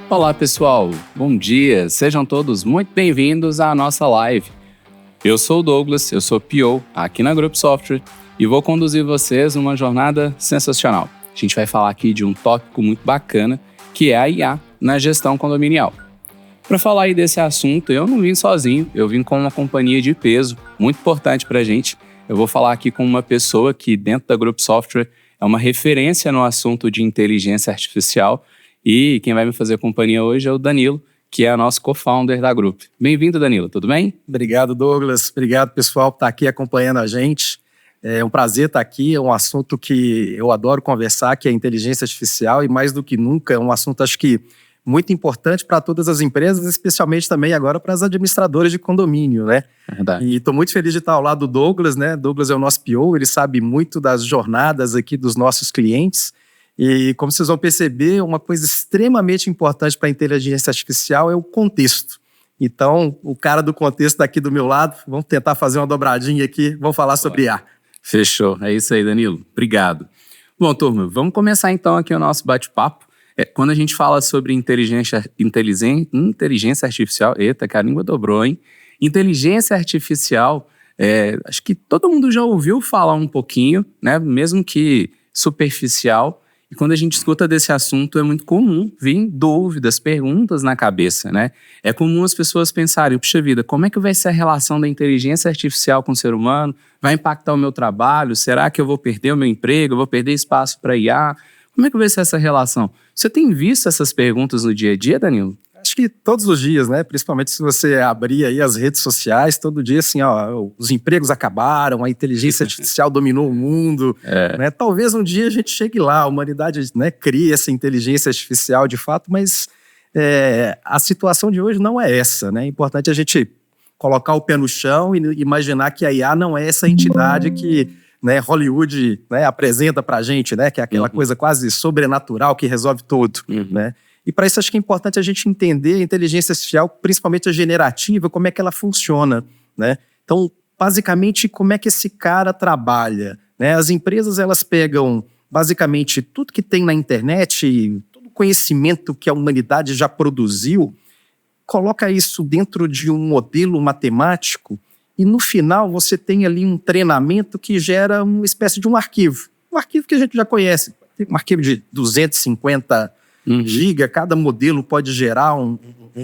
Olá pessoal, bom dia, sejam todos muito bem-vindos à nossa live. Eu sou o Douglas, eu sou PO aqui na Group Software e vou conduzir vocês numa jornada sensacional. A gente vai falar aqui de um tópico muito bacana, que é a IA na gestão condominial. Para falar aí desse assunto, eu não vim sozinho, eu vim com uma companhia de peso, muito importante para a gente. Eu vou falar aqui com uma pessoa que dentro da Group Software é uma referência no assunto de inteligência artificial. E quem vai me fazer companhia hoje é o Danilo, que é nosso co-founder da Group. Bem-vindo, Danilo, tudo bem? Obrigado, Douglas. Obrigado, pessoal, por estar aqui acompanhando a gente. É um prazer estar aqui, é um assunto que eu adoro conversar, que é a inteligência artificial, e mais do que nunca é um assunto, acho que, muito importante para todas as empresas, especialmente também agora para as administradoras de condomínio, né? Verdade. E estou muito feliz de estar ao lado do Douglas, né? Douglas é o nosso PO, ele sabe muito das jornadas aqui dos nossos clientes. E como vocês vão perceber, uma coisa extremamente importante para a inteligência artificial é o contexto. Então, o cara do contexto está aqui do meu lado, vamos tentar fazer uma dobradinha aqui, vamos falar sobre IA. Fechou, é isso aí, Danilo. Obrigado. Bom, turma, vamos começar então aqui o nosso bate-papo. Quando a gente fala sobre inteligência artificial, eita, que a língua dobrou, hein? Inteligência artificial, acho que todo mundo já ouviu falar um pouquinho, né? Mesmo que superficial. E quando a gente escuta desse assunto, é muito comum vir dúvidas, perguntas na cabeça, né? É comum as pessoas pensarem, puxa vida, como é que vai ser a relação da inteligência artificial com o ser humano? Vai impactar o meu trabalho? Será que eu vou perder o meu emprego? Eu vou perder espaço para IA? Como é que vai ser essa relação? Você tem visto essas perguntas no dia a dia, Danilo? Acho que todos os dias, né? Principalmente se você abrir aí as redes sociais, todo dia assim, ó, os empregos acabaram, a inteligência artificial dominou o mundo, né? Talvez um dia a gente chegue lá, a humanidade, né, crie essa inteligência artificial de fato, mas a situação de hoje não é essa, né? É importante a gente colocar o pé no chão e imaginar que a IA não é essa entidade que, né, Hollywood, né, apresenta pra gente, né? Que é aquela coisa quase sobrenatural que resolve tudo, né? E para isso acho que é importante a gente entender a inteligência artificial, principalmente a generativa, como é que ela funciona, né? Então, basicamente, como é que esse cara trabalha, né? As empresas, elas pegam, basicamente, tudo que tem na internet, todo o conhecimento que a humanidade já produziu, coloca isso dentro de um modelo matemático e, no final, você tem ali um treinamento que gera uma espécie de um arquivo. Um arquivo que a gente já conhece. Tem um arquivo de 250 giga, cada modelo pode gerar um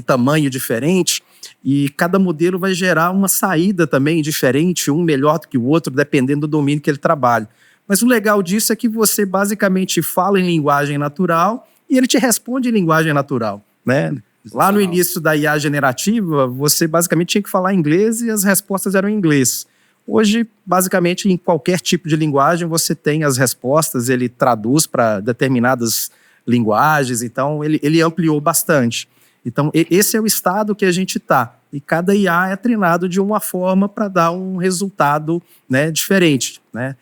tamanho diferente e cada modelo vai gerar uma saída também diferente, um melhor do que o outro, dependendo do domínio que ele trabalha. Mas o legal disso é que você basicamente fala em linguagem natural e ele te responde em linguagem natural, né? Lá no início da IA generativa, você basicamente tinha que falar inglês e as respostas eram em inglês. Hoje, basicamente, em qualquer tipo de linguagem, você tem as respostas, ele traduz para determinadas linguagens, então ele ampliou bastante. Então, esse é o estado que a gente está. E cada IA é treinado de uma forma para dar um resultado, né, diferente, né?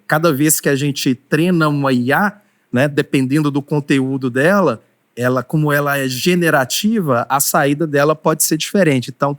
Cada vez que a gente treina uma IA, né, dependendo do conteúdo dela, como ela é generativa, a saída dela pode ser diferente. Então,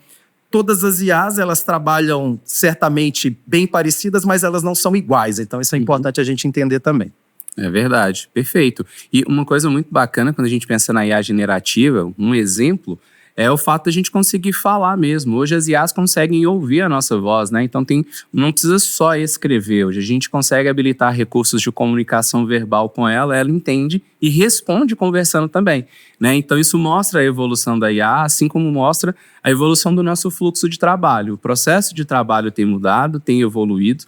todas as IAs, elas trabalham certamente bem parecidas, mas elas não são iguais. Então, isso é importante a gente entender também. É verdade, perfeito. E uma coisa muito bacana quando a gente pensa na IA generativa, um exemplo, é o fato de a gente conseguir falar mesmo. Hoje as IAs conseguem ouvir a nossa voz, né? Então não precisa só escrever. Hoje a gente consegue habilitar recursos de comunicação verbal com ela entende e responde conversando também, né? Então isso mostra a evolução da IA, assim como mostra a evolução do nosso fluxo de trabalho. O processo de trabalho tem mudado, tem evoluído.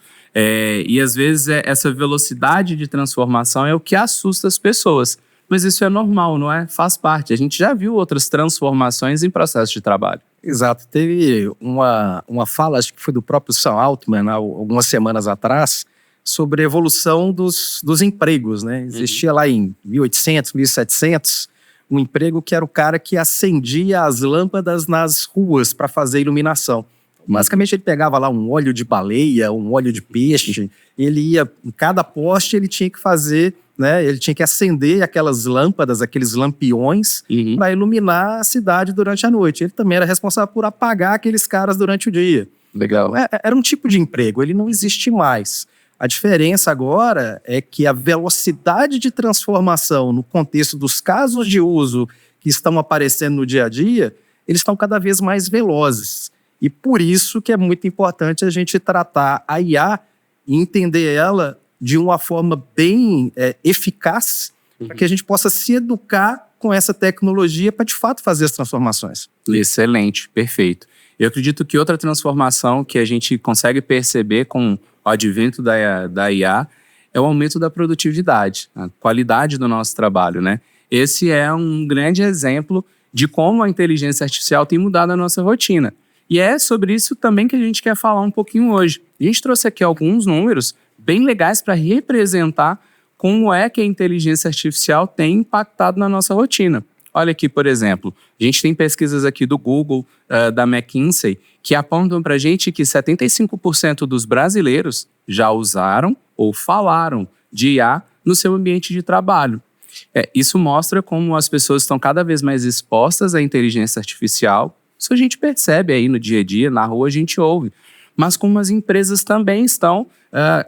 E às vezes essa velocidade de transformação é o que assusta as pessoas. Mas isso é normal, não é? Faz parte. A gente já viu outras transformações em processo de trabalho. Exato. Teve uma fala, acho que foi do próprio Sam Altman, algumas semanas atrás, sobre a evolução dos empregos, né? Existia lá em 1800, 1700, um emprego que era o cara que acendia as lâmpadas nas ruas para fazer iluminação. Basicamente, ele pegava lá um óleo de baleia, um óleo de peixe, ele ia, em cada poste ele tinha que fazer, né? Ele tinha que acender aquelas lâmpadas, aqueles lampiões, para iluminar a cidade durante a noite. Ele também era responsável por apagar aqueles caras durante o dia. Legal. Era um tipo de emprego, ele não existe mais. A diferença agora é que a velocidade de transformação no contexto dos casos de uso que que estão aparecendo no dia a dia, eles estão cada vez mais velozes. E por isso que é muito importante a gente tratar a IA e entender ela de uma forma bem eficaz, para que a gente possa se educar com essa tecnologia para, de fato, fazer as transformações. Excelente, perfeito. Eu acredito que outra transformação que a gente consegue perceber com o advento da IA é o aumento da produtividade, a qualidade do nosso trabalho, né? Esse é um grande exemplo de como a inteligência artificial tem mudado a nossa rotina. E é sobre isso também que a gente quer falar um pouquinho hoje. A gente trouxe aqui alguns números bem legais para representar como é que a inteligência artificial tem impactado na nossa rotina. Olha aqui, por exemplo, a gente tem pesquisas aqui do Google, da McKinsey, que apontam para a gente que 75% dos brasileiros já usaram ou falaram de IA no seu ambiente de trabalho. Isso mostra como as pessoas estão cada vez mais expostas à inteligência artificial. Isso a gente percebe aí no dia a dia, na rua a gente ouve. Mas como as empresas também estão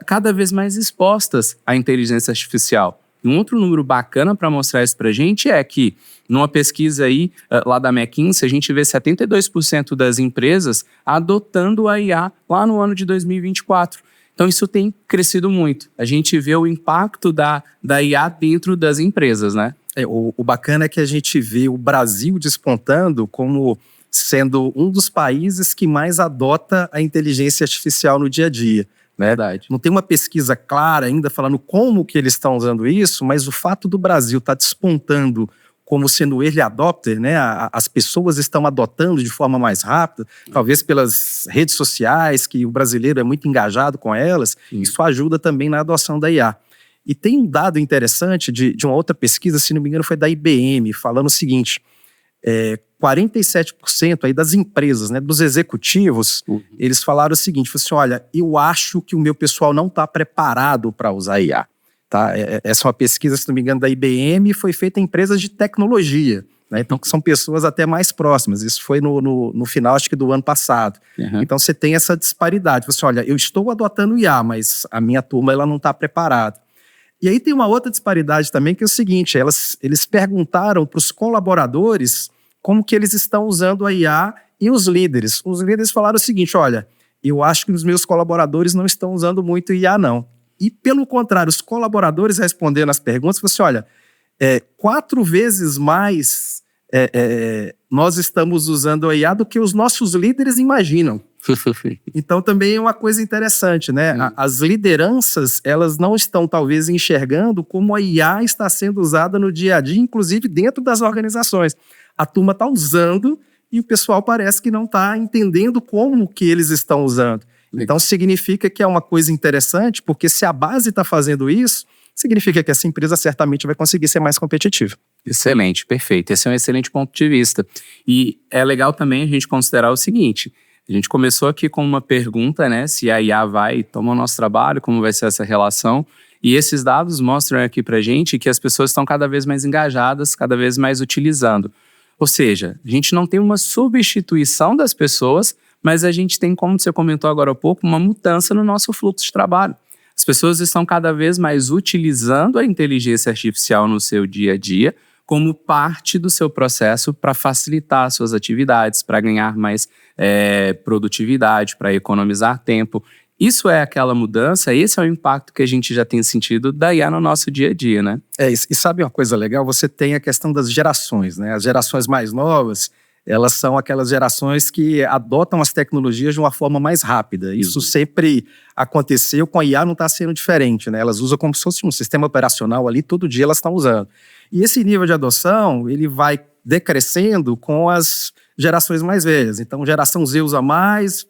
cada vez mais expostas à inteligência artificial. Um outro número bacana para mostrar isso para a gente é que, numa pesquisa aí lá da McKinsey, a gente vê 72% das empresas adotando a IA lá no ano de 2024. Então, isso tem crescido muito. A gente vê o impacto da IA dentro das empresas, né? O bacana é que a gente vê o Brasil despontando como sendo um dos países que mais adota a inteligência artificial no dia a dia. Verdade. Não tem uma pesquisa clara ainda falando como que eles estão usando isso, mas o fato do Brasil estar despontando como sendo early adopter, né? As pessoas estão adotando de forma mais rápida, talvez pelas redes sociais, que o brasileiro é muito engajado com elas, isso ajuda também na adoção da IA. E tem um dado interessante de uma outra pesquisa, se não me engano foi da IBM, falando o seguinte, 47% aí das empresas, né, dos executivos, eles falaram o seguinte, assim, olha, eu acho que o meu pessoal não está preparado para usar IA. Tá? Essa é uma pesquisa, se não me engano, da IBM, foi feita em empresas de tecnologia, né? Então são pessoas até mais próximas, isso foi no final, acho que do ano passado. Então você tem essa disparidade, você olha, eu estou adotando IA, mas a minha turma ela não está preparada. E aí tem uma outra disparidade também, que é o seguinte, eles perguntaram para os colaboradores como que eles estão usando a IA e os líderes. Os líderes falaram o seguinte, olha, eu acho que os meus colaboradores não estão usando muito IA, não. E, pelo contrário, os colaboradores respondendo as perguntas, falaram assim, olha, 4 vezes mais nós estamos usando a IA do que os nossos líderes imaginam. Então, também é uma coisa interessante, né? As lideranças, elas não estão, talvez, enxergando como a IA está sendo usada no dia a dia, inclusive dentro das organizações. A turma está usando e o pessoal parece que não está entendendo como que eles estão usando. Então, significa que é uma coisa interessante, porque se a base está fazendo isso, significa que essa empresa certamente vai conseguir ser mais competitiva. Excelente, perfeito. Esse é um excelente ponto de vista. E é legal também a gente considerar o seguinte, a gente começou aqui com uma pergunta, né, se a IA vai tomar o nosso trabalho, como vai ser essa relação, e esses dados mostram aqui pra gente que as pessoas estão cada vez mais engajadas, cada vez mais utilizando. Ou seja, a gente não tem uma substituição das pessoas, mas a gente tem, como você comentou agora há pouco, uma mudança no nosso fluxo de trabalho. As pessoas estão cada vez mais utilizando a inteligência artificial no seu dia a dia como parte do seu processo para facilitar suas atividades, para ganhar mais produtividade, para economizar tempo. Isso é aquela mudança, esse é o impacto que a gente já tem sentido da IA no nosso dia a dia, né? E sabe uma coisa legal? Você tem a questão das gerações, né? As gerações mais novas, elas são aquelas gerações que adotam as tecnologias de uma forma mais rápida. Isso sempre aconteceu, com a IA não está sendo diferente, né? Elas usam como se fosse um sistema operacional ali, todo dia elas estão usando. E esse nível de adoção, ele vai decrescendo com as gerações mais velhas. Então, geração Z usa mais,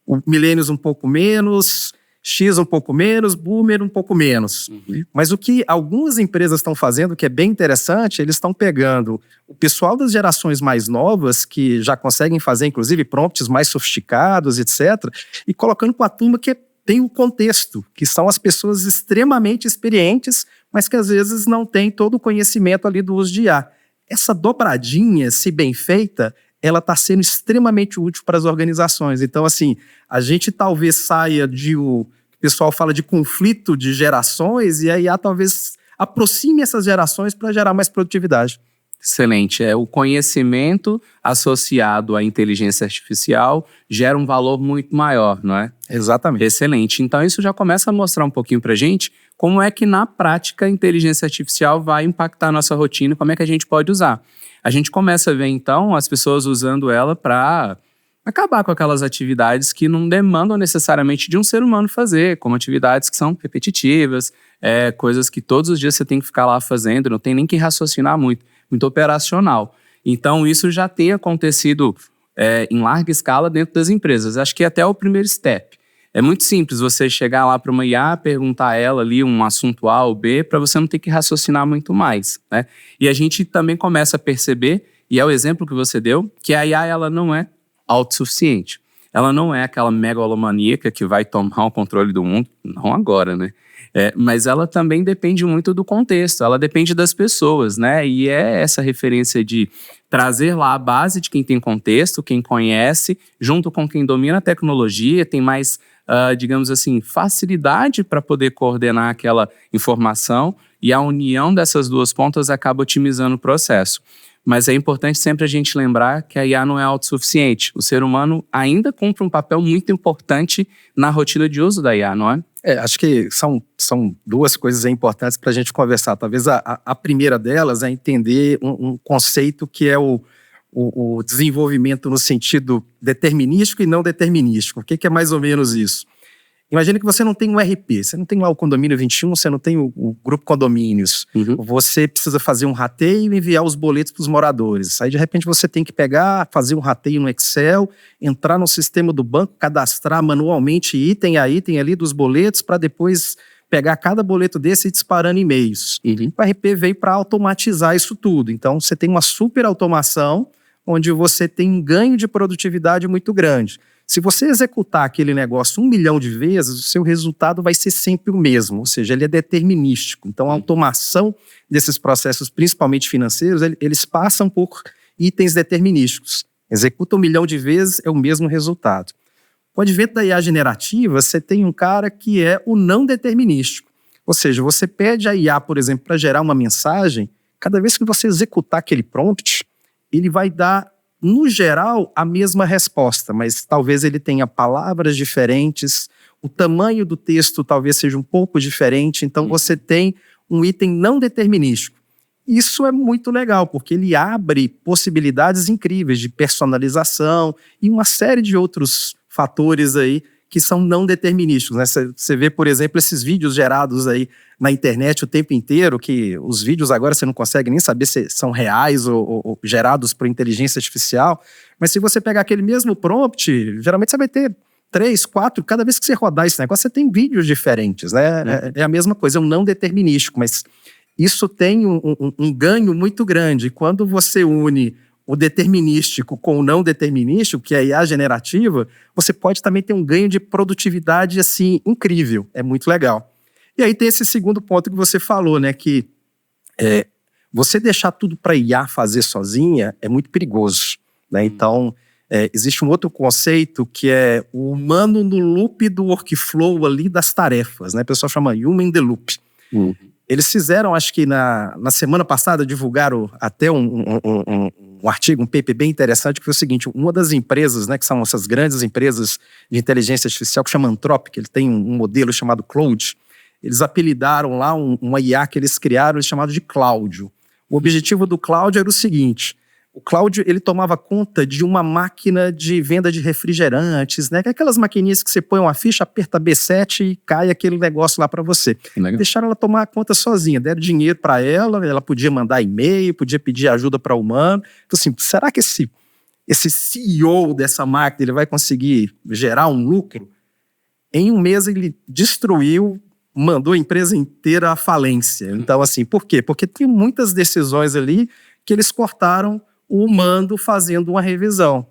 o millennials um pouco menos, X um pouco menos, Boomer um pouco menos. Mas o que algumas empresas estão fazendo, que é bem interessante, eles estão pegando o pessoal das gerações mais novas, que já conseguem fazer, inclusive, prompts mais sofisticados, etc., e colocando com a turma que tem o contexto, que são as pessoas extremamente experientes, mas que às vezes não têm todo o conhecimento ali do uso de IA. Essa dobradinha, se bem feita, ela está sendo extremamente útil para as organizações. Então, assim, a gente talvez saia o pessoal fala de conflito de gerações, e a IA talvez aproxime essas gerações para gerar mais produtividade. Excelente. O conhecimento associado à inteligência artificial gera um valor muito maior, não é? Exatamente. Excelente. Então, isso já começa a mostrar um pouquinho para a gente como é que, na prática, a inteligência artificial vai impactar a nossa rotina e como é que a gente pode usar. A gente começa a ver, então, as pessoas usando ela para acabar com aquelas atividades que não demandam necessariamente de um ser humano fazer, como atividades que são repetitivas, coisas que todos os dias você tem que ficar lá fazendo, não tem nem que raciocinar muito operacional. Então, isso já tem acontecido em larga escala dentro das empresas. Acho que até o primeiro step. É muito simples você chegar lá para uma IA, perguntar a ela ali um assunto A ou B, para você não ter que raciocinar muito mais, né? E a gente também começa a perceber, e é o exemplo que você deu, que a IA ela não é autossuficiente. Ela não é aquela megalomaníaca que vai tomar o controle do mundo, não agora, né? Mas ela também depende muito do contexto, ela depende das pessoas, né? E é essa referência de trazer lá a base de quem tem contexto, quem conhece, junto com quem domina a tecnologia, tem mais, digamos assim, facilidade para poder coordenar aquela informação, e a união dessas duas pontas acaba otimizando o processo. Mas é importante sempre a gente lembrar que a IA não é autossuficiente. O ser humano ainda cumpre um papel muito importante na rotina de uso da IA, não é? Acho que são duas coisas importantes para a gente conversar. Talvez a primeira delas é entender um conceito que é o desenvolvimento no sentido determinístico e não determinístico. O que é mais ou menos isso? Imagina que você não tem um RP, você não tem lá o Condomínio 21, você não tem o grupo condomínios. Uhum. Você precisa fazer um rateio e enviar os boletos para os moradores. Aí, de repente, você tem que pegar, fazer um rateio no Excel, entrar no sistema do banco, cadastrar manualmente item a item ali dos boletos para depois pegar cada boleto desse e disparando e-mails. Uhum. O RP veio para automatizar isso tudo. Então, você tem uma super automação onde você tem um ganho de produtividade muito grande. Se você executar aquele negócio 1 milhão de vezes, o seu resultado vai ser sempre o mesmo, ou seja, ele é determinístico. Então, a automação desses processos, principalmente financeiros, eles passam por itens determinísticos. Executa 1 milhão de vezes, é o mesmo resultado. Com o advento da IA generativa, você tem um cara que é o não determinístico. Ou seja, você pede a IA, por exemplo, para gerar uma mensagem, cada vez que você executar aquele prompt, ele vai dar, no geral, a mesma resposta, mas talvez ele tenha palavras diferentes, o tamanho do texto talvez seja um pouco diferente, então você tem um item não determinístico. Isso é muito legal, porque ele abre possibilidades incríveis de personalização e uma série de outros fatores aí que são não determinísticos, né? Você vê, por exemplo, esses vídeos gerados aí na internet o tempo inteiro, que os vídeos agora você não consegue nem saber se são reais ou gerados por inteligência artificial, mas se você pegar aquele mesmo prompt, geralmente você vai ter 3, 4, cada vez que você rodar esse negócio, você tem vídeos diferentes, né? É a mesma coisa, é um não determinístico, mas isso tem um ganho muito grande. Quando você une o determinístico com o não determinístico, que é a IA generativa, você pode também ter um ganho de produtividade assim incrível, é muito legal. E aí tem esse segundo ponto que você falou, né, que você deixar tudo para a IA fazer sozinha é muito perigoso, né? Então, existe um outro conceito que é o humano no loop do workflow ali das tarefas, né? O pessoal chama Human in the Loop. Uhum. Eles fizeram, acho que na semana passada, divulgaram até um artigo, um paper bem interessante, que foi o seguinte: uma das empresas, né, que são essas grandes empresas de inteligência artificial, que chama Anthropic, ele tem um modelo chamado Claude, eles apelidaram lá uma IA que eles criaram, chamado de Cláudio. O objetivo do Cláudio era o seguinte: o Cláudio, ele tomava conta de uma máquina de venda de refrigerantes, né? Aquelas maquininhas que você põe uma ficha, aperta B7 e cai aquele negócio lá para você. Deixaram ela tomar conta sozinha, deram dinheiro para ela podia mandar e-mail, podia pedir ajuda para o humano. Então, assim, será que esse CEO dessa máquina ele vai conseguir gerar um lucro? Em um mês ele destruiu, mandou a empresa inteira à falência. Então, assim, por quê? Porque tem muitas decisões ali que eles cortaram o humano fazendo uma revisão.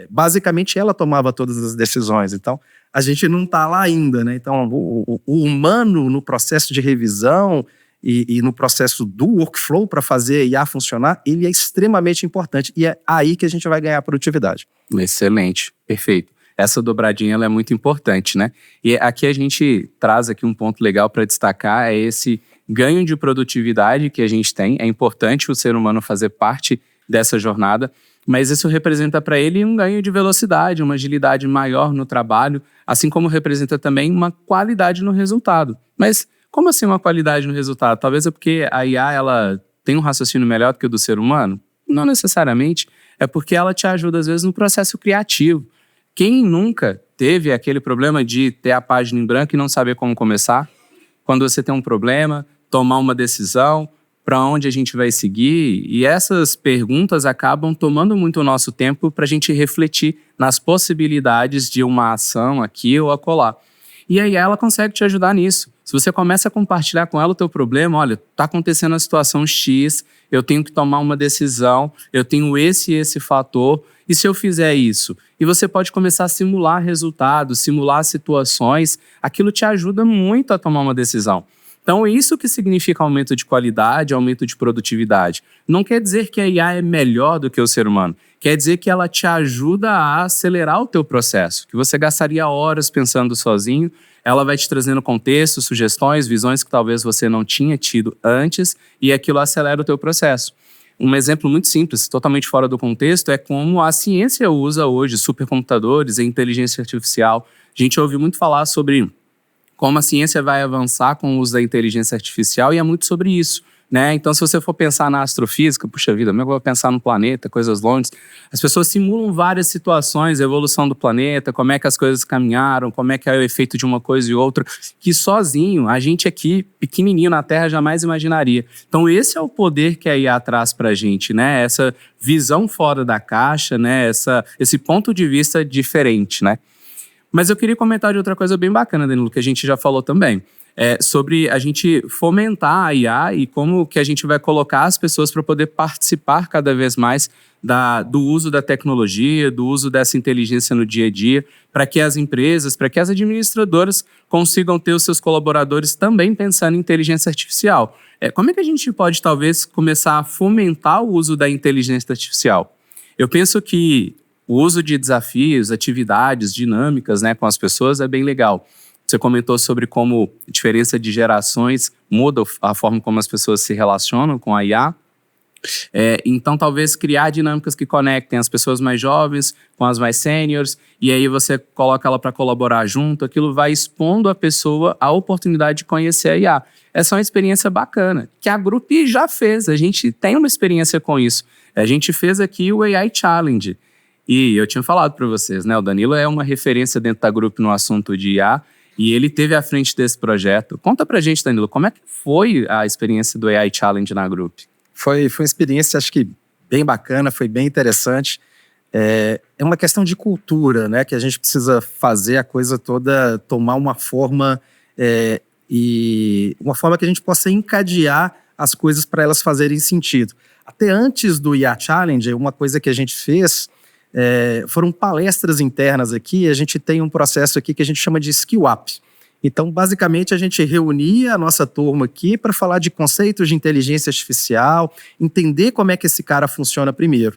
Basicamente, ela tomava todas as decisões. Então, a gente não está lá ainda, né? Então, o humano no processo de revisão e no processo do workflow para fazer a IA funcionar, ele é extremamente importante. E é aí que a gente vai ganhar produtividade. Excelente, perfeito. Essa dobradinha ela é muito importante, né? E aqui a gente traz aqui um ponto legal para destacar, é esse ganho de produtividade que a gente tem. É importante o ser humano fazer parte dessa jornada, mas isso representa para ele um ganho de velocidade, uma agilidade maior no trabalho, assim como representa também uma qualidade no resultado. Mas como assim uma qualidade no resultado? Talvez é porque a IA ela tem um raciocínio melhor do que o do ser humano? Não necessariamente, é porque ela te ajuda às vezes no processo criativo. Quem nunca teve aquele problema de ter a página em branco e não saber como começar? Quando você tem um problema, tomar uma decisão, para onde a gente vai seguir, e essas perguntas acabam tomando muito o nosso tempo para a gente refletir nas possibilidades de uma ação aqui ou acolá. E aí ela consegue te ajudar nisso. Se você começa a compartilhar com ela o teu problema, olha, está acontecendo a situação X, eu tenho que tomar uma decisão, eu tenho esse e esse fator, e se eu fizer isso? E você pode começar a simular resultados, simular situações, aquilo te ajuda muito a tomar uma decisão. Então, isso que significa aumento de qualidade, aumento de produtividade. Não quer dizer que a IA é melhor do que o ser humano. Quer dizer que ela te ajuda a acelerar o teu processo, que você gastaria horas pensando sozinho. Ela vai te trazendo contexto, sugestões, visões que talvez você não tinha tido antes, e aquilo acelera o teu processo. Um exemplo muito simples, totalmente fora do contexto, é como a ciência usa hoje supercomputadores e inteligência artificial. A gente ouve muito falar sobre como a ciência vai avançar com o uso da inteligência artificial, e é muito sobre isso, né? Então, se você for pensar na astrofísica, puxa vida, eu vou pensar no planeta, coisas longe, as pessoas simulam várias situações, a evolução do planeta, como é que as coisas caminharam, como é que é o efeito de uma coisa e outra, que sozinho, a gente aqui, pequenininho na Terra, jamais imaginaria. Então, esse é o poder que a IA traz pra gente, né? Essa visão fora da caixa, né? Esse ponto de vista diferente, né? Mas eu queria comentar de outra coisa bem bacana, Danilo, que a gente já falou também. Sobre a gente fomentar a IA e como que a gente vai colocar as pessoas para poder participar cada vez mais do uso da tecnologia, do uso dessa inteligência no dia a dia, para que as empresas, para que as administradoras consigam ter os seus colaboradores também pensando em inteligência artificial. Como é que a gente pode, talvez, começar a fomentar o uso da inteligência artificial? Eu penso que o uso de desafios, atividades dinâmicas, né, com as pessoas é bem legal. Você comentou sobre como a diferença de gerações muda a forma como as pessoas se relacionam com a IA. Então, talvez criar dinâmicas que conectem as pessoas mais jovens com as mais sêniores, e aí você coloca ela para colaborar junto, aquilo vai expondo a pessoa a oportunidade de conhecer a IA. Essa é uma experiência bacana, que a Grup já fez, a gente tem uma experiência com isso. A gente fez aqui o AI Challenge, e eu tinha falado para vocês, né? O Danilo é uma referência dentro da Grup no assunto de IA, e ele esteve à frente desse projeto. Conta pra gente, Danilo, como é que foi a experiência do AI Challenge na Grup? Foi uma experiência, acho que bem bacana, foi bem interessante. É uma questão de cultura, né? Que a gente precisa fazer a coisa toda tomar uma forma e uma forma que a gente possa encadear as coisas para elas fazerem sentido. Até antes do IA Challenge, uma coisa que a gente fez foram palestras internas aqui. A gente tem um processo aqui que a gente chama de Skill Up. Então, basicamente, a gente reunia a nossa turma aqui para falar de conceitos de inteligência artificial, entender como é que esse cara funciona primeiro.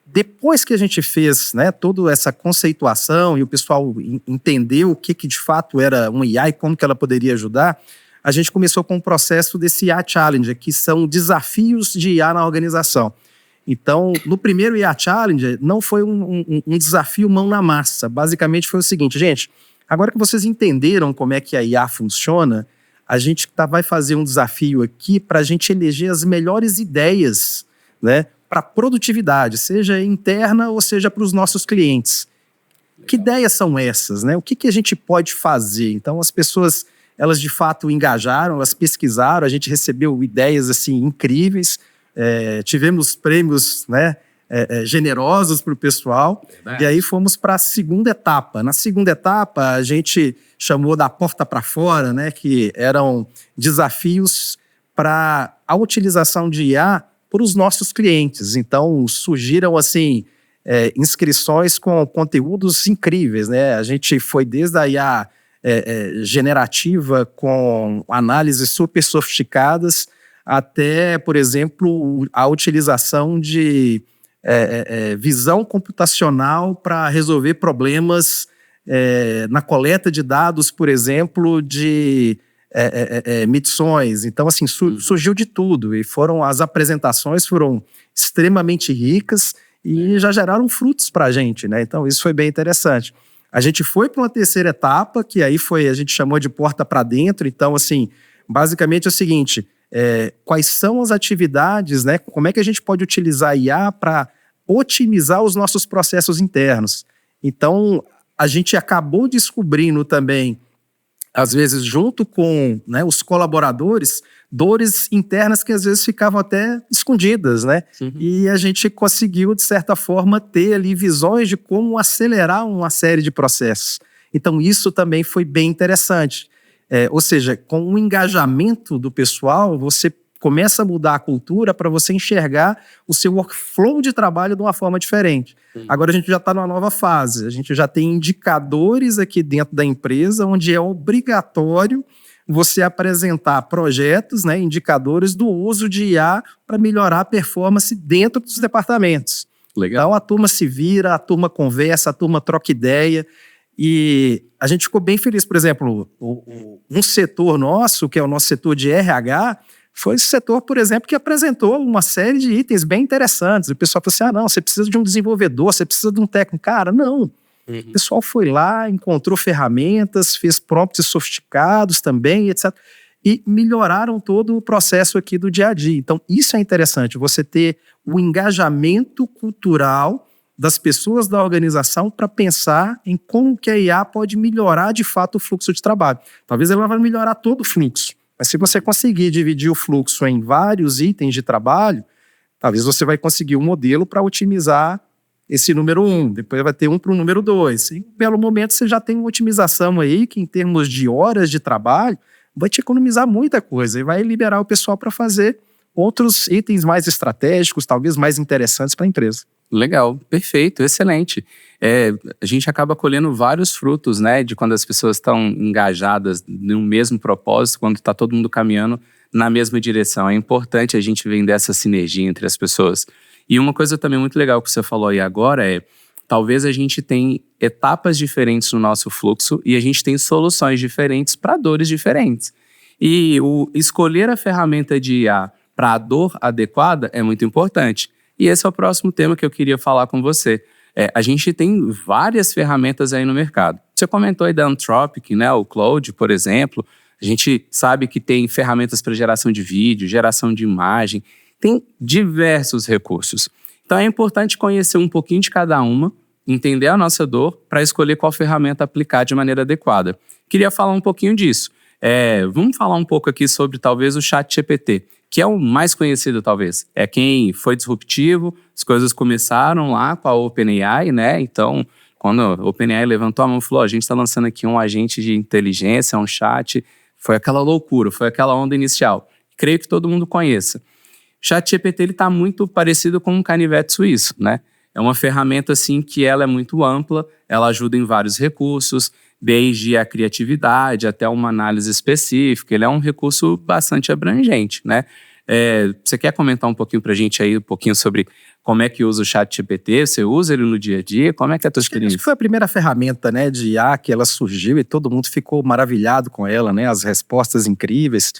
Depois que a gente fez, né, toda essa conceituação e o pessoal entendeu o que de fato era um IA e como que ela poderia ajudar, a gente começou com o processo desse IA Challenge, que são desafios de IA na organização. Então, no primeiro IA Challenge, não foi um desafio mão na massa. Basicamente foi o seguinte, gente, agora que vocês entenderam como é que a IA funciona, a gente vai fazer um desafio aqui para a gente eleger as melhores ideias, né, para produtividade, seja interna ou seja para os nossos clientes. Legal. Que ideias são essas, né? O que a gente pode fazer? Então, as pessoas, elas de fato engajaram, elas pesquisaram, a gente recebeu ideias assim incríveis, tivemos prêmios, né, generosos para o pessoal. Verdade. E aí fomos para a segunda etapa. Na segunda etapa, a gente chamou da porta para fora, né, que eram desafios para a utilização de IA para os nossos clientes. Então, surgiram assim, inscrições com conteúdos incríveis, né? A gente foi desde a IA generativa com análises super sofisticadas até, por exemplo, a utilização de visão computacional para resolver problemas na coleta de dados, por exemplo, de medições. Então, assim, surgiu de tudo. E as apresentações foram extremamente ricas e já geraram frutos para a gente, né? Então, isso foi bem interessante. A gente foi para uma terceira etapa, que aí a gente chamou de porta para dentro. Então, assim, basicamente é o seguinte, quais são as atividades, né? Como é que a gente pode utilizar a IA para otimizar os nossos processos internos? Então, a gente acabou descobrindo também, às vezes junto com, né, os colaboradores, dores internas que às vezes ficavam até escondidas, né? Uhum. E a gente conseguiu, de certa forma, ter ali visões de como acelerar uma série de processos. Então, isso também foi bem interessante. Ou seja, com o engajamento do pessoal, você começa a mudar a cultura para você enxergar o seu workflow de trabalho de uma forma diferente. Sim. Agora a gente já está numa nova fase, a gente já tem indicadores aqui dentro da empresa onde é obrigatório você apresentar projetos, né, indicadores do uso de IA para melhorar a performance dentro dos departamentos. Legal. Então a turma se vira, a turma conversa, a turma troca ideia. E a gente ficou bem feliz. Por exemplo, um setor nosso, que é o nosso setor de RH, foi esse setor, por exemplo, que apresentou uma série de itens bem interessantes. O pessoal falou assim, não, você precisa de um desenvolvedor, você precisa de um técnico. Cara, não. Uhum. O pessoal foi lá, encontrou ferramentas, fez prompts sofisticados também, etc. E melhoraram todo o processo aqui do dia a dia. Então, isso é interessante, você ter o engajamento cultural das pessoas da organização para pensar em como que a IA pode melhorar de fato o fluxo de trabalho. Talvez ela vai melhorar todo o fluxo, mas se você conseguir dividir o fluxo em vários itens de trabalho, talvez você vai conseguir um modelo para otimizar esse número 1, depois vai ter um para o número 2. Em um belo momento você já tem uma otimização aí que em termos de horas de trabalho vai te economizar muita coisa e vai liberar o pessoal para fazer outros itens mais estratégicos, talvez mais interessantes para a empresa. Legal, perfeito, excelente. A gente acaba colhendo vários frutos, né, de quando as pessoas estão engajadas no mesmo propósito, quando está todo mundo caminhando na mesma direção. É importante a gente vender essa sinergia entre as pessoas. E uma coisa também muito legal que você falou aí agora talvez a gente tem etapas diferentes no nosso fluxo e a gente tem soluções diferentes para dores diferentes. E escolher a ferramenta de IA para a dor adequada é muito importante. E esse é o próximo tema que eu queria falar com você. A gente tem várias ferramentas aí no mercado. Você comentou aí da Anthropic, né, o Claude, por exemplo. A gente sabe que tem ferramentas para geração de vídeo, geração de imagem. Tem diversos recursos. Então é importante conhecer um pouquinho de cada uma, entender a nossa dor para escolher qual ferramenta aplicar de maneira adequada. Queria falar um pouquinho disso. Vamos falar um pouco aqui sobre talvez o ChatGPT, que é o mais conhecido talvez. É quem foi disruptivo, as coisas começaram lá com a OpenAI, né? Então, quando a OpenAI levantou a mão e falou, a gente está lançando aqui um agente de inteligência, um chat, foi aquela loucura, foi aquela onda inicial. Creio que todo mundo conheça. O ChatGPT está muito parecido com um canivete suíço, né? É uma ferramenta assim que ela é muito ampla, ela ajuda em vários recursos, desde a criatividade até uma análise específica. Ele é um recurso bastante abrangente, né? Você quer comentar um pouquinho para a gente aí, um pouquinho sobre como é que usa o ChatGPT? Você usa ele no dia a dia? Como é que é a tua experiência? Acho que foi a primeira ferramenta, né, de IA que ela surgiu e todo mundo ficou maravilhado com ela, né? As respostas incríveis.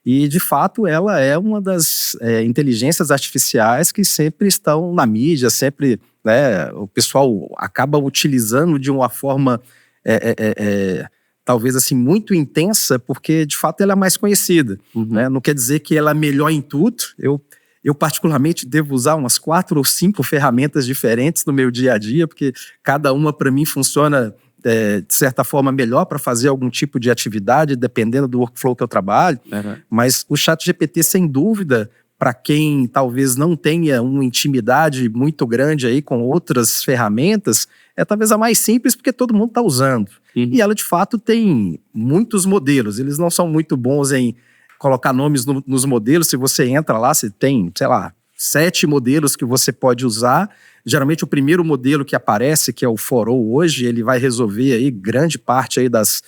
E, de fato, ela é uma das inteligências artificiais que sempre estão na mídia, sempre, né, o pessoal acaba utilizando de uma forma talvez assim muito intensa, porque de fato ela é mais conhecida, né? Não quer dizer que ela é melhor em tudo. Eu particularmente devo usar umas 4 ou 5 ferramentas diferentes no meu dia a dia, porque cada uma para mim funciona de certa forma melhor para fazer algum tipo de atividade, dependendo do workflow que eu trabalho. Mas o ChatGPT, sem dúvida, para quem talvez não tenha uma intimidade muito grande aí com outras ferramentas, é talvez a mais simples porque todo mundo está usando. E ela, de fato, tem muitos modelos. Eles não são muito bons em colocar nomes nos modelos. Se você entra lá, você tem, sei lá, 7 modelos que você pode usar. Geralmente o primeiro modelo que aparece, que é o For-All hoje, ele vai resolver aí grande parte aí das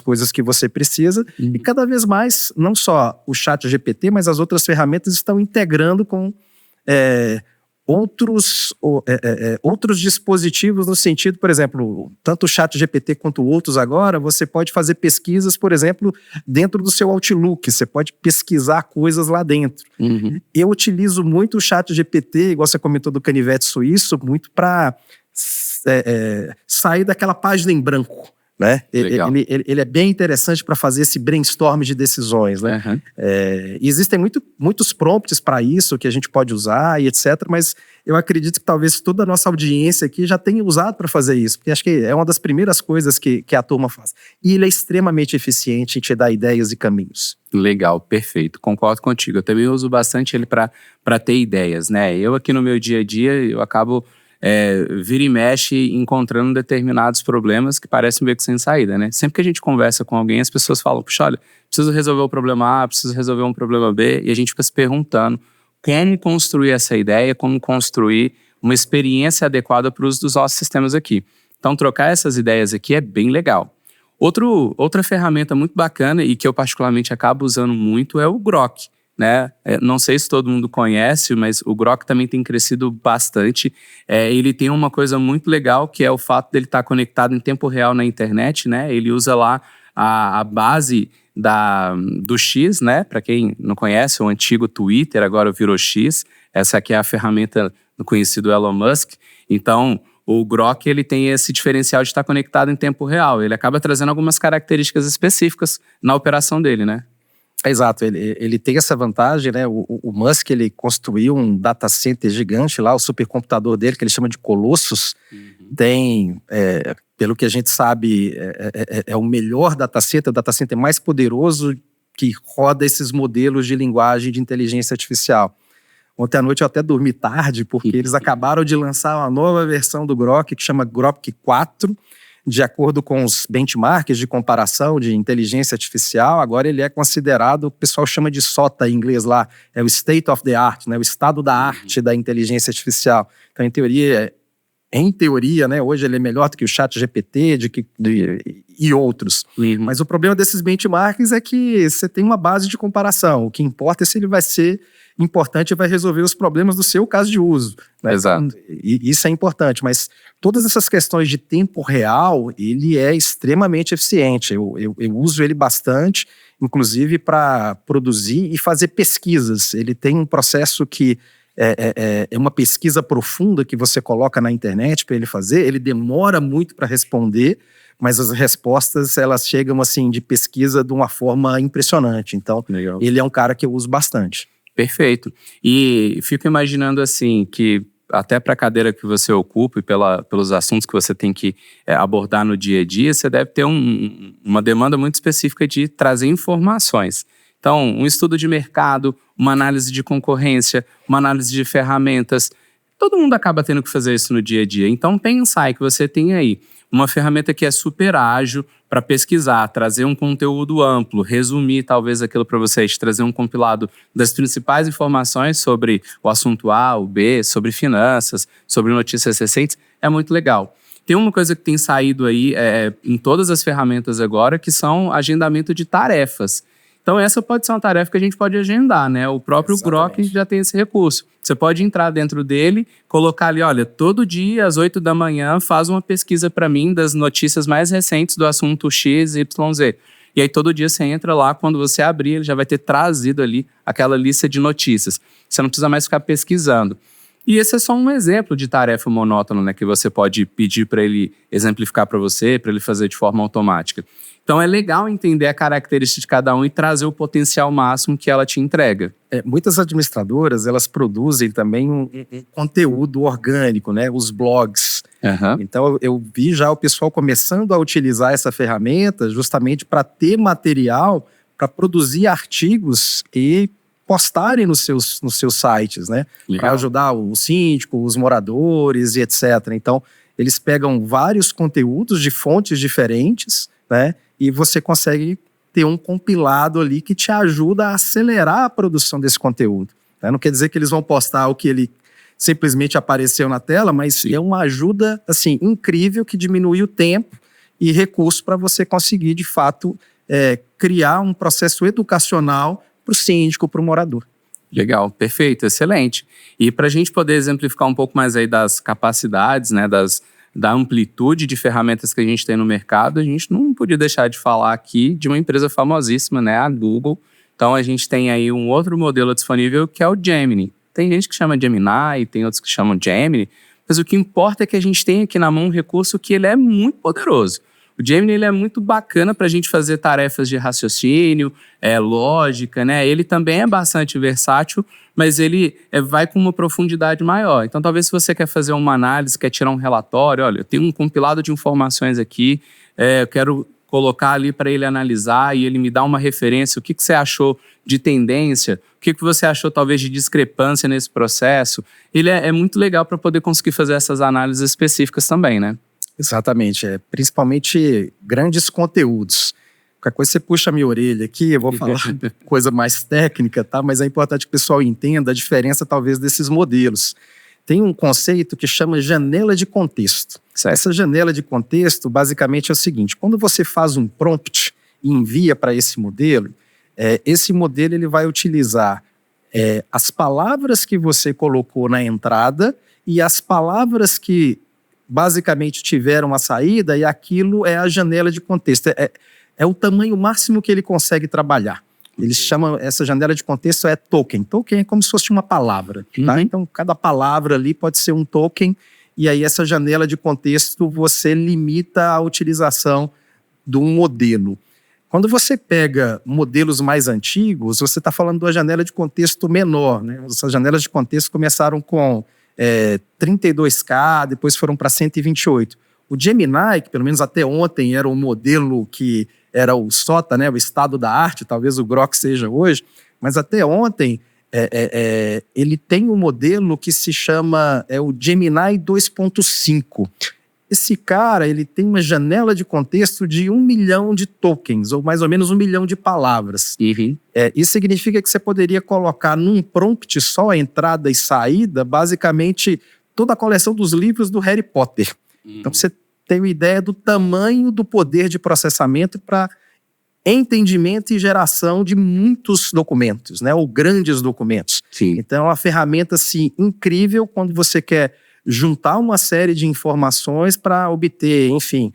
coisas que você precisa. E cada vez mais, não só o ChatGPT, mas as outras ferramentas estão integrando com outros dispositivos no sentido, por exemplo, tanto o ChatGPT quanto outros agora, você pode fazer pesquisas, por exemplo, dentro do seu Outlook, você pode pesquisar coisas lá dentro. Uhum. Eu utilizo muito o ChatGPT, igual você comentou do canivete suíço, muito para sair daquela página em branco. Né? Ele é bem interessante para fazer esse brainstorm de decisões. Né? Uhum. Existem muitos prompts para isso que a gente pode usar e etc. Mas eu acredito que talvez toda a nossa audiência aqui já tenha usado para fazer isso, porque acho que é uma das primeiras coisas que a turma faz. E ele é extremamente eficiente em te dar ideias e caminhos. Legal, perfeito. Concordo contigo. Eu também uso bastante ele para ter ideias. Né? Eu aqui no meu dia a dia, eu acabo... vira e mexe encontrando determinados problemas que parecem meio que sem saída, né? Sempre que a gente conversa com alguém, as pessoas falam, puxa, olha, preciso resolver o problema A, preciso resolver um problema B, e a gente fica se perguntando como construir essa ideia, como construir uma experiência adequada para o uso dos nossos sistemas aqui. Então, trocar essas ideias aqui é bem legal. Outra ferramenta muito bacana e que eu particularmente acabo usando muito é o Grok. Né? Não sei se todo mundo conhece, mas o Grok também tem crescido bastante. Ele tem uma coisa muito legal, que é o fato dele estar conectado em tempo real na internet, né? Ele usa lá a base do X, né? Para quem não conhece, o antigo Twitter agora virou X. Essa aqui é a ferramenta do conhecido Elon Musk. Então, o Grok ele tem esse diferencial de estar conectado em tempo real. Ele acaba trazendo algumas características específicas na operação dele, né? Exato, ele tem essa vantagem, né? O Musk, ele construiu um data center gigante lá, o supercomputador dele, que ele chama de Colossus. Uhum. Tem, pelo que a gente sabe, é o melhor data center, o data center mais poderoso que roda esses modelos de linguagem de inteligência artificial. Ontem à noite eu até dormi tarde, porque eles acabaram de lançar uma nova versão do Grok, que chama Grok 4, de acordo com os benchmarks de comparação de inteligência artificial. Agora ele é considerado, o pessoal chama de SOTA em inglês lá, é o State of the Art, né, o estado da arte da inteligência artificial. Então, em teoria, né, hoje ele é melhor do que o ChatGPT e outros. Uhum. Mas o problema desses benchmarks é que você tem uma base de comparação. O que importa é se ele vai ser importante e vai resolver os problemas do seu caso de uso. Né? Exato. E isso é importante, mas todas essas questões de tempo real, ele é extremamente eficiente. Eu uso ele bastante, inclusive para produzir e fazer pesquisas. Ele tem um processo que é uma pesquisa profunda que você coloca na internet para ele fazer. Ele demora muito para responder, mas as respostas elas chegam assim de pesquisa de uma forma impressionante. Então, legal. Ele é um cara que eu uso bastante. Perfeito. E fico imaginando assim que até para a cadeira que você ocupa e pelos assuntos que você tem que abordar no dia a dia, você deve ter uma demanda muito específica de trazer informações. Então, um estudo de mercado, uma análise de concorrência, uma análise de ferramentas. Todo mundo acaba tendo que fazer isso no dia a dia. Então, pensa aí que você tem aí uma ferramenta que é super ágil para pesquisar, trazer um conteúdo amplo, resumir talvez aquilo para vocês, trazer um compilado das principais informações sobre o assunto A, o B, sobre finanças, sobre notícias recentes, é muito legal. Tem uma coisa que tem saído aí em todas as ferramentas agora, que são agendamento de tarefas. Então essa pode ser uma tarefa que a gente pode agendar, né? O próprio Grok já tem esse recurso. Você pode entrar dentro dele, colocar ali, olha, todo dia às 8 da manhã faz uma pesquisa para mim das notícias mais recentes do assunto XYZ. E aí todo dia você entra lá, quando você abrir, ele já vai ter trazido ali aquela lista de notícias. Você não precisa mais ficar pesquisando. E esse é só um exemplo de tarefa monótona, né, que você pode pedir para ele exemplificar para você, para ele fazer de forma automática. Então é legal entender a característica de cada um e trazer o potencial máximo que ela te entrega. Muitas administradoras, elas produzem também um conteúdo orgânico, né? Os blogs. Uhum. Então eu vi já o pessoal começando a utilizar essa ferramenta justamente para ter material para produzir artigos e postarem nos seus sites, né? Para ajudar o síndico, os moradores e etc. Então eles pegam vários conteúdos de fontes diferentes, né? E você consegue ter um compilado ali que te ajuda a acelerar a produção desse conteúdo. Né? Não quer dizer que eles vão postar o que ele simplesmente apareceu na tela, mas sim, é uma ajuda assim, incrível que diminui o tempo e recurso para você conseguir, de fato, criar um processo educacional para o síndico, para o morador. Legal, perfeito, excelente. E para a gente poder exemplificar um pouco mais aí das capacidades, né, da amplitude de ferramentas que a gente tem no mercado, a gente não podia deixar de falar aqui de uma empresa famosíssima, né, a Google. Então a gente tem aí um outro modelo disponível que é o Gemini. Tem gente que chama Gemini, tem outros que chamam Gemini, mas o que importa é que a gente tem aqui na mão um recurso que ele é muito poderoso. O Gemini ele é muito bacana para a gente fazer tarefas de raciocínio, lógica, né? Ele também é bastante versátil, mas ele vai com uma profundidade maior. Então, talvez se você quer fazer uma análise, quer tirar um relatório, olha, eu tenho um compilado de informações aqui, eu quero colocar ali para ele analisar e ele me dá uma referência, o que você achou de tendência, o que você achou talvez de discrepância nesse processo. Ele é muito legal para poder conseguir fazer essas análises específicas também, né? Exatamente, principalmente grandes conteúdos. Qualquer coisa você puxa a minha orelha aqui, eu vou falar coisa mais técnica, tá? Mas é importante que o pessoal entenda a diferença talvez desses modelos. Tem um conceito que chama janela de contexto. Certo. Essa janela de contexto basicamente é o seguinte: quando você faz um prompt e envia para esse modelo ele vai utilizar as palavras que você colocou na entrada e as palavras que basicamente tiveram a saída, e aquilo é a janela de contexto. É o tamanho máximo que ele consegue trabalhar. Eles chamam, essa janela de contexto token. Token é como se fosse uma palavra. Tá? Então, cada palavra ali pode ser um token, e aí essa janela de contexto você limita a utilização de um modelo. Quando você pega modelos mais antigos, você está falando de uma janela de contexto menor, né? Essas janelas de contexto começaram com 32K, depois foram para 128. O Gemini, que pelo menos até ontem era um modelo que era o SOTA, né, o estado da arte, talvez o Grok seja hoje, mas até ontem ele tem um modelo que se chama o Gemini 2.5. Esse cara, ele tem uma janela de contexto de 1 milhão de tokens, ou mais ou menos 1 milhão de palavras. Uhum. Isso significa que você poderia colocar num prompt só entrada e saída, basicamente, toda a coleção dos livros do Harry Potter. Uhum. Então, você tem uma ideia do tamanho do poder de processamento para entendimento e geração de muitos documentos, né? Ou grandes documentos. Sim. Então, é uma ferramenta assim, incrível quando você quer juntar uma série de informações para obter, enfim,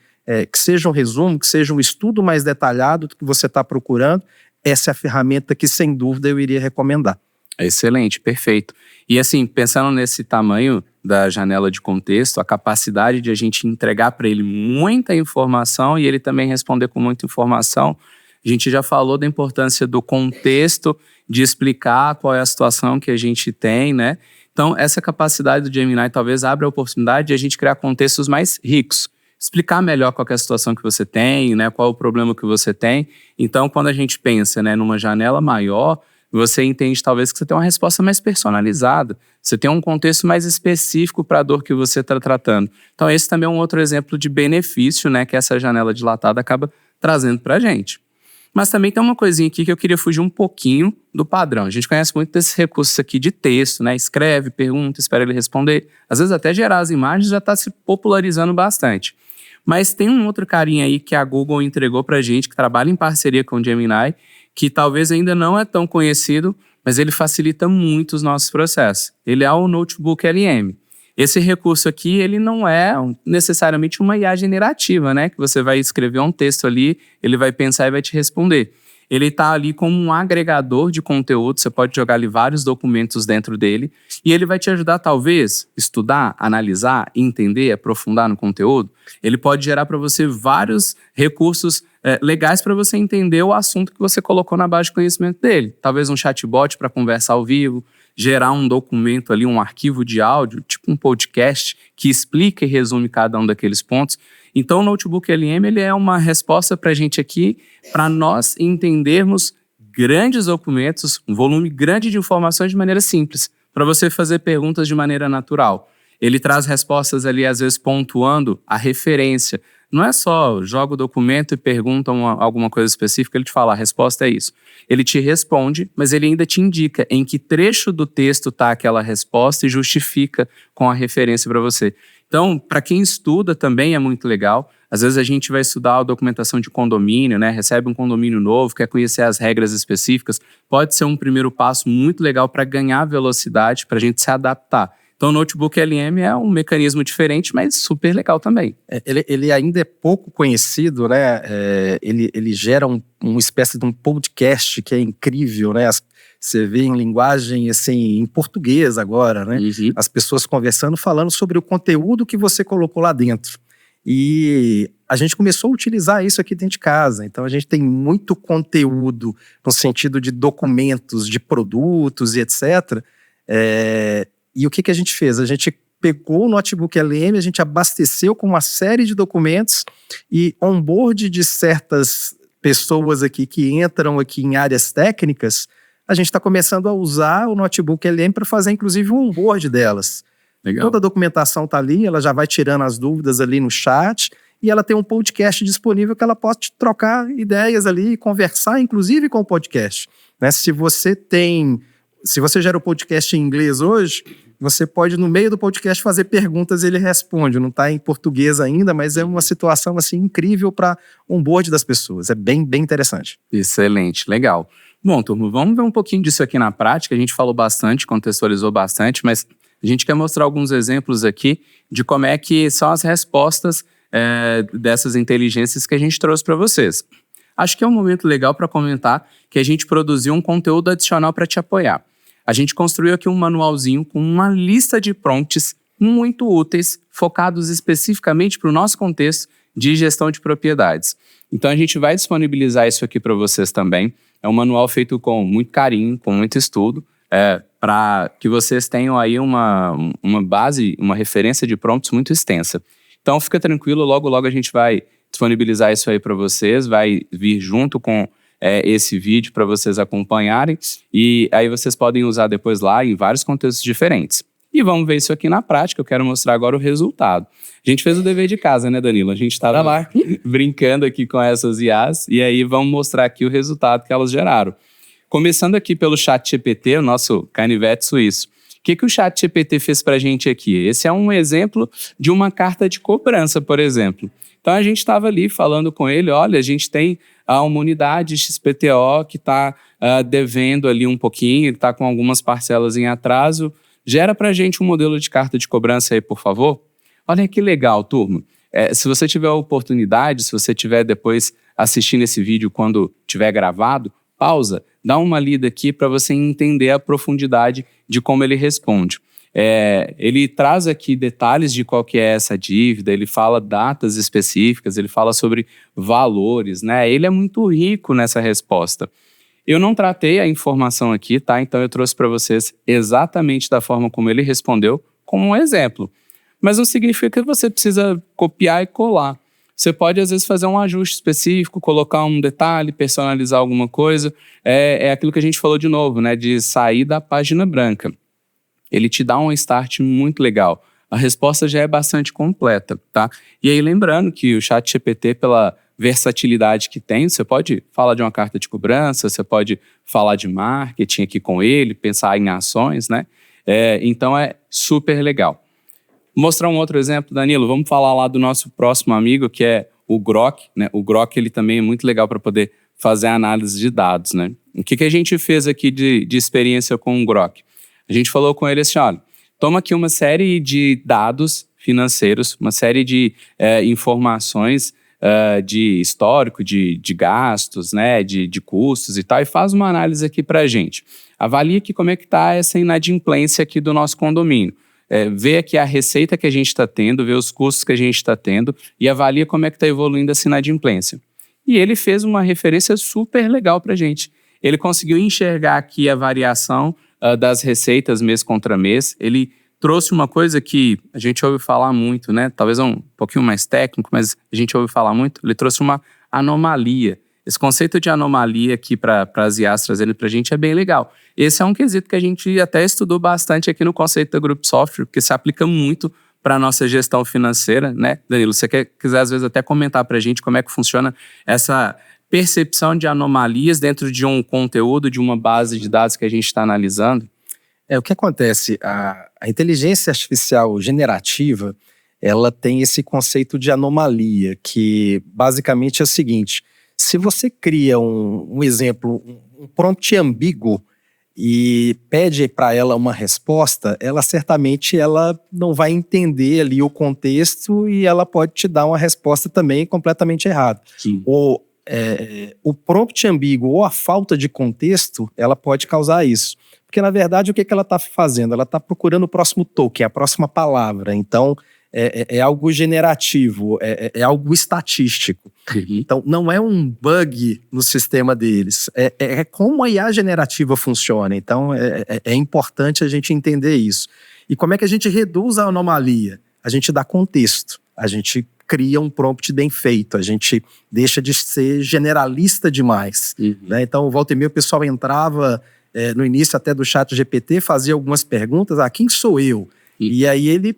que seja um resumo, que seja um estudo mais detalhado do que você está procurando. Essa é a ferramenta que, sem dúvida, eu iria recomendar. Excelente, perfeito. E assim, pensando nesse tamanho da janela de contexto, a capacidade de a gente entregar para ele muita informação e ele também responder com muita informação, a gente já falou da importância do contexto, de explicar qual é a situação que a gente tem, né? Então, essa capacidade do Gemini talvez abra a oportunidade de a gente criar contextos mais ricos, explicar melhor qual é a situação que você tem, né, qual é o problema que você tem. Então, quando a gente pensa, né, numa janela maior, você entende talvez que você tem uma resposta mais personalizada, você tem um contexto mais específico para a dor que você está tratando. Então, esse também é um outro exemplo de benefício, né, que essa janela dilatada acaba trazendo para a gente. Mas também tem uma coisinha aqui que eu queria fugir um pouquinho do padrão. A gente conhece muito desses recursos aqui de texto, né? Escreve, pergunta, espera ele responder. Às vezes até gerar as imagens já está se popularizando bastante. Mas tem um outro carinha aí que a Google entregou pra gente, que trabalha em parceria com o Gemini, que talvez ainda não é tão conhecido, mas ele facilita muito os nossos processos. Ele é o Notebook LM. Esse recurso aqui, ele não é necessariamente uma IA generativa, né? Que você vai escrever um texto ali, ele vai pensar e vai te responder. Ele está ali como um agregador de conteúdo, você pode jogar ali vários documentos dentro dele e ele vai te ajudar, talvez, estudar, analisar, entender, aprofundar no conteúdo. Ele pode gerar para você vários recursos legais para você entender o assunto que você colocou na base de conhecimento dele. Talvez um chatbot para conversar ao vivo, gerar um documento ali, um arquivo de áudio, tipo um podcast, que explica e resume cada um daqueles pontos. Então, o Notebook LM ele é uma resposta para a gente aqui, para nós entendermos grandes documentos, um volume grande de informações de maneira simples, para você fazer perguntas de maneira natural. Ele traz respostas ali, às vezes, pontuando a referência. não é só joga o documento e pergunta alguma coisa específica, ele te fala, a resposta é isso. Ele te responde, mas ele ainda te indica em que trecho do texto está aquela resposta e justifica com a referência para você. Então, para quem estuda também é muito legal. Às vezes a gente vai estudar a documentação de condomínio, né? Recebe um condomínio novo, quer conhecer as regras específicas. Pode ser um primeiro passo muito legal para ganhar velocidade, para a gente se adaptar. Então, o Notebook LM é um mecanismo diferente, mas super legal também. Ele ainda é pouco conhecido, né? Ele gera uma espécie de um podcast que é incrível, né? Você vê em linguagem, assim, em português agora, né? Uhum. As pessoas conversando, falando sobre o conteúdo que você colocou lá dentro. E a gente começou a utilizar isso aqui dentro de casa. Então, a gente tem muito conteúdo no sentido de documentos, de produtos e etc., e o que a gente fez? A gente pegou o Notebook LM, a gente abasteceu com uma série de documentos e onboard de certas pessoas aqui que entram aqui em áreas técnicas, a gente está começando a usar o Notebook LM para fazer inclusive um onboard delas. Legal. Toda a documentação está ali, ela já vai tirando as dúvidas ali no chat e ela tem um podcast disponível que ela pode trocar ideias ali e conversar inclusive com o podcast. Né? Se você gera o podcast em inglês hoje, você pode, no meio do podcast, fazer perguntas e ele responde. Não está em português ainda, mas é uma situação assim, incrível para onboard das pessoas. É bem, bem interessante. Excelente, legal. Bom, turma, vamos ver um pouquinho disso aqui na prática. A gente falou bastante, contextualizou bastante, mas a gente quer mostrar alguns exemplos aqui de como é que são as respostas dessas inteligências que a gente trouxe para vocês. Acho que é um momento legal para comentar que a gente produziu um conteúdo adicional para te apoiar. A gente construiu aqui um manualzinho com uma lista de prompts muito úteis, focados especificamente para o nosso contexto de gestão de propriedades. Então, a gente vai disponibilizar isso aqui para vocês também. É um manual feito com muito carinho, com muito estudo, para que vocês tenham aí uma base, uma referência de prompts muito extensa. Então, fica tranquilo, logo, logo a gente vai disponibilizar isso aí para vocês, vai vir junto com esse vídeo para vocês acompanharem e aí vocês podem usar depois lá em vários contextos diferentes. E vamos ver isso aqui na prática, eu quero mostrar agora o resultado. A gente fez o dever de casa, né, Danilo? A gente estava lá brincando aqui com essas IAs e aí vamos mostrar aqui o resultado que elas geraram. Começando aqui pelo ChatGPT, o nosso canivete suíço. O que o ChatGPT fez para a gente aqui? Esse é um exemplo de uma carta de cobrança, por exemplo. Então, a gente estava ali falando com ele, olha, a gente tem uma unidade XPTO que está devendo ali um pouquinho, está com algumas parcelas em atraso, gera para a gente um modelo de carta de cobrança aí, por favor. Olha que legal, turma. Se você tiver a oportunidade, se você tiver depois assistindo esse vídeo quando tiver gravado, pausa, dá uma lida aqui para você entender a profundidade de como ele responde. Ele traz aqui detalhes de qual que é essa dívida, ele fala datas específicas, ele fala sobre valores, né? Ele é muito rico nessa resposta. Eu não tratei a informação aqui, tá? Então eu trouxe para vocês exatamente da forma como ele respondeu, como um exemplo. Mas não significa que você precisa copiar e colar. Você pode, às vezes, fazer um ajuste específico, colocar um detalhe, personalizar alguma coisa. É aquilo que a gente falou de novo, né? De sair da página branca. Ele te dá um start muito legal. A resposta já é bastante completa, tá? E aí, lembrando que o ChatGPT, pela versatilidade que tem, você pode falar de uma carta de cobrança, você pode falar de marketing aqui com ele, pensar em ações, né? Então, é super legal. Vou mostrar um outro exemplo, Danilo. Vamos falar lá do nosso próximo amigo, que é o Grok, né? O Grok, ele também é muito legal para poder fazer análise de dados, né? O que a gente fez aqui de experiência com o Grok? A gente falou com ele assim, olha, toma aqui uma série de dados financeiros, uma série de informações de histórico, de gastos, né, de custos e tal, e faz uma análise aqui para a gente. Avalia aqui como é que está essa inadimplência aqui do nosso condomínio. Vê aqui a receita que a gente está tendo, vê os custos que a gente está tendo e avalia como é que está evoluindo essa inadimplência. E ele fez uma referência super legal para a gente. Ele conseguiu enxergar aqui a variação das receitas mês contra mês. Ele trouxe uma coisa que a gente ouve falar muito, né? Talvez um pouquinho mais técnico, mas a gente ouve falar muito. Ele trouxe uma anomalia. Esse conceito de anomalia aqui para as IAs trazendo para a gente é bem legal. Esse é um quesito que a gente até estudou bastante aqui no conceito da Group Software, porque se aplica muito para a nossa gestão financeira, né? Danilo, você quiser às vezes até comentar para a gente como é que funciona essa percepção de anomalias dentro de um conteúdo, de uma base de dados que a gente está analisando? O que acontece? A inteligência artificial generativa, ela tem esse conceito de anomalia, que basicamente é o seguinte: se você cria um exemplo, um prompt ambíguo e pede para ela uma resposta, ela certamente não vai entender ali o contexto e ela pode te dar uma resposta também completamente errada. Sim. Ou o prompt ambíguo ou a falta de contexto, ela pode causar isso. Porque, na verdade, o que ela está fazendo? Ela está procurando o próximo token, a próxima palavra. Então, é algo generativo, é algo estatístico. Uhum. Então, não é um bug no sistema deles. É como a IA generativa funciona. Então, é importante a gente entender isso. E como é que a gente reduz a anomalia? A gente dá contexto. A gente cria um prompt bem feito. A gente deixa de ser generalista demais. Uhum. Né? Então, volta e meia, o pessoal entrava no início até do ChatGPT, fazia algumas perguntas. Quem sou eu? E aí ele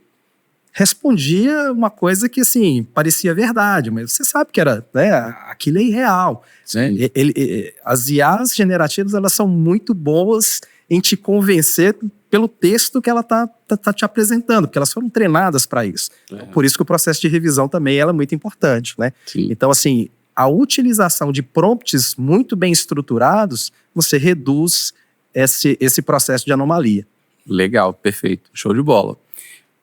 respondia uma coisa que, assim, parecia verdade, mas você sabe que era, né, aquilo é irreal. Né? As IAs generativas, elas são muito boas em te convencer pelo texto que ela tá te apresentando, porque elas foram treinadas para isso. Por isso que o processo de revisão também é muito importante. Né? Então, assim, a utilização de prompts muito bem estruturados, você reduz esse processo de anomalia. Legal, perfeito. Show de bola.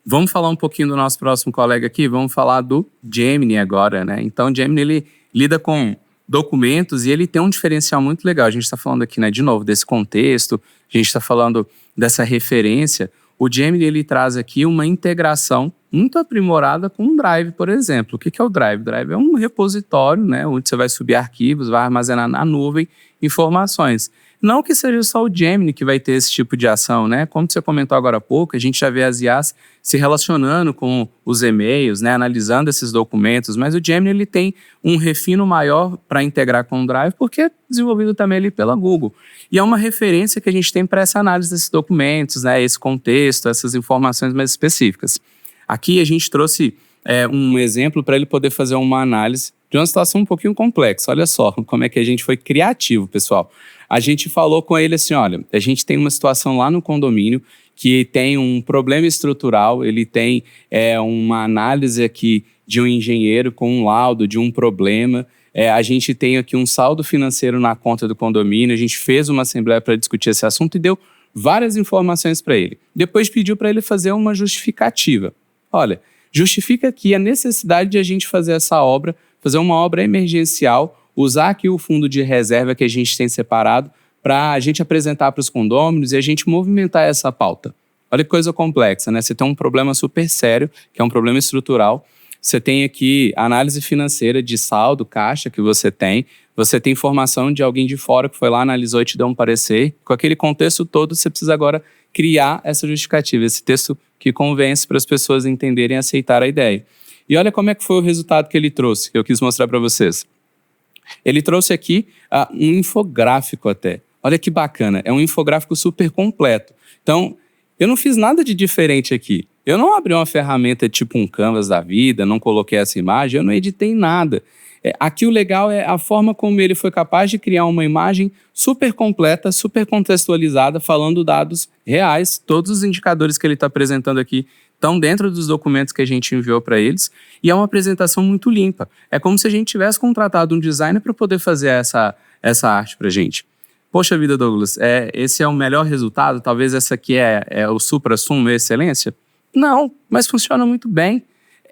Vamos falar um pouquinho do nosso próximo colega aqui, vamos falar do Gemini agora, né? Então, o Gemini, ele lida com documentos e ele tem um diferencial muito legal. A gente está falando aqui, né, de novo, desse contexto, a gente está falando dessa referência. O Gemini, ele traz aqui uma integração muito aprimorada com o Drive, por exemplo. O que é o Drive? O Drive é um repositório, né, onde você vai subir arquivos, vai armazenar na nuvem informações. Não que seja só o Gemini que vai ter esse tipo de ação, né? Como você comentou agora há pouco, a gente já vê as IAs se relacionando com os e-mails, né? Analisando esses documentos, mas o Gemini, ele tem um refino maior para integrar com o Drive, porque é desenvolvido também ali pela Google. E é uma referência que a gente tem para essa análise desses documentos, né? Esse contexto, essas informações mais específicas. Aqui a gente trouxe um exemplo para ele poder fazer uma análise de uma situação um pouquinho complexa. Olha só como é que a gente foi criativo, pessoal. A gente falou com ele assim, olha, a gente tem uma situação lá no condomínio que tem um problema estrutural, ele tem uma análise aqui de um engenheiro com um laudo de um problema, a gente tem aqui um saldo financeiro na conta do condomínio, a gente fez uma assembleia para discutir esse assunto e deu várias informações para ele. Depois pediu para ele fazer uma justificativa. Olha, justifica aqui a necessidade de a gente fazer essa obra, fazer uma obra emergencial, usar aqui o fundo de reserva que a gente tem separado para a gente apresentar para os condôminos e a gente movimentar essa pauta. Olha que coisa complexa, né? Você tem um problema super sério, que é um problema estrutural. Você tem aqui análise financeira de saldo, caixa que você tem informação de alguém de fora que foi lá, analisou e te deu um parecer. Com aquele contexto todo, você precisa agora criar essa justificativa, esse texto que convence para as pessoas entenderem e aceitar a ideia. E olha como é que foi o resultado que ele trouxe, que eu quis mostrar para vocês. Ele trouxe aqui um infográfico até. Olha que bacana, é um infográfico super completo. Então, eu não fiz nada de diferente aqui. Eu não abri uma ferramenta tipo um Canvas da vida, não coloquei essa imagem, eu não editei nada. Aqui o legal é a forma como ele foi capaz de criar uma imagem super completa, super contextualizada, falando dados reais. Todos os indicadores que ele está apresentando aqui estão dentro dos documentos que a gente enviou para eles e é uma apresentação muito limpa. É como se a gente tivesse contratado um designer para poder fazer essa arte para a gente. Poxa vida, Douglas, esse é o melhor resultado? Talvez essa aqui é o supra-sumo, a excelência? Não, mas funciona muito bem.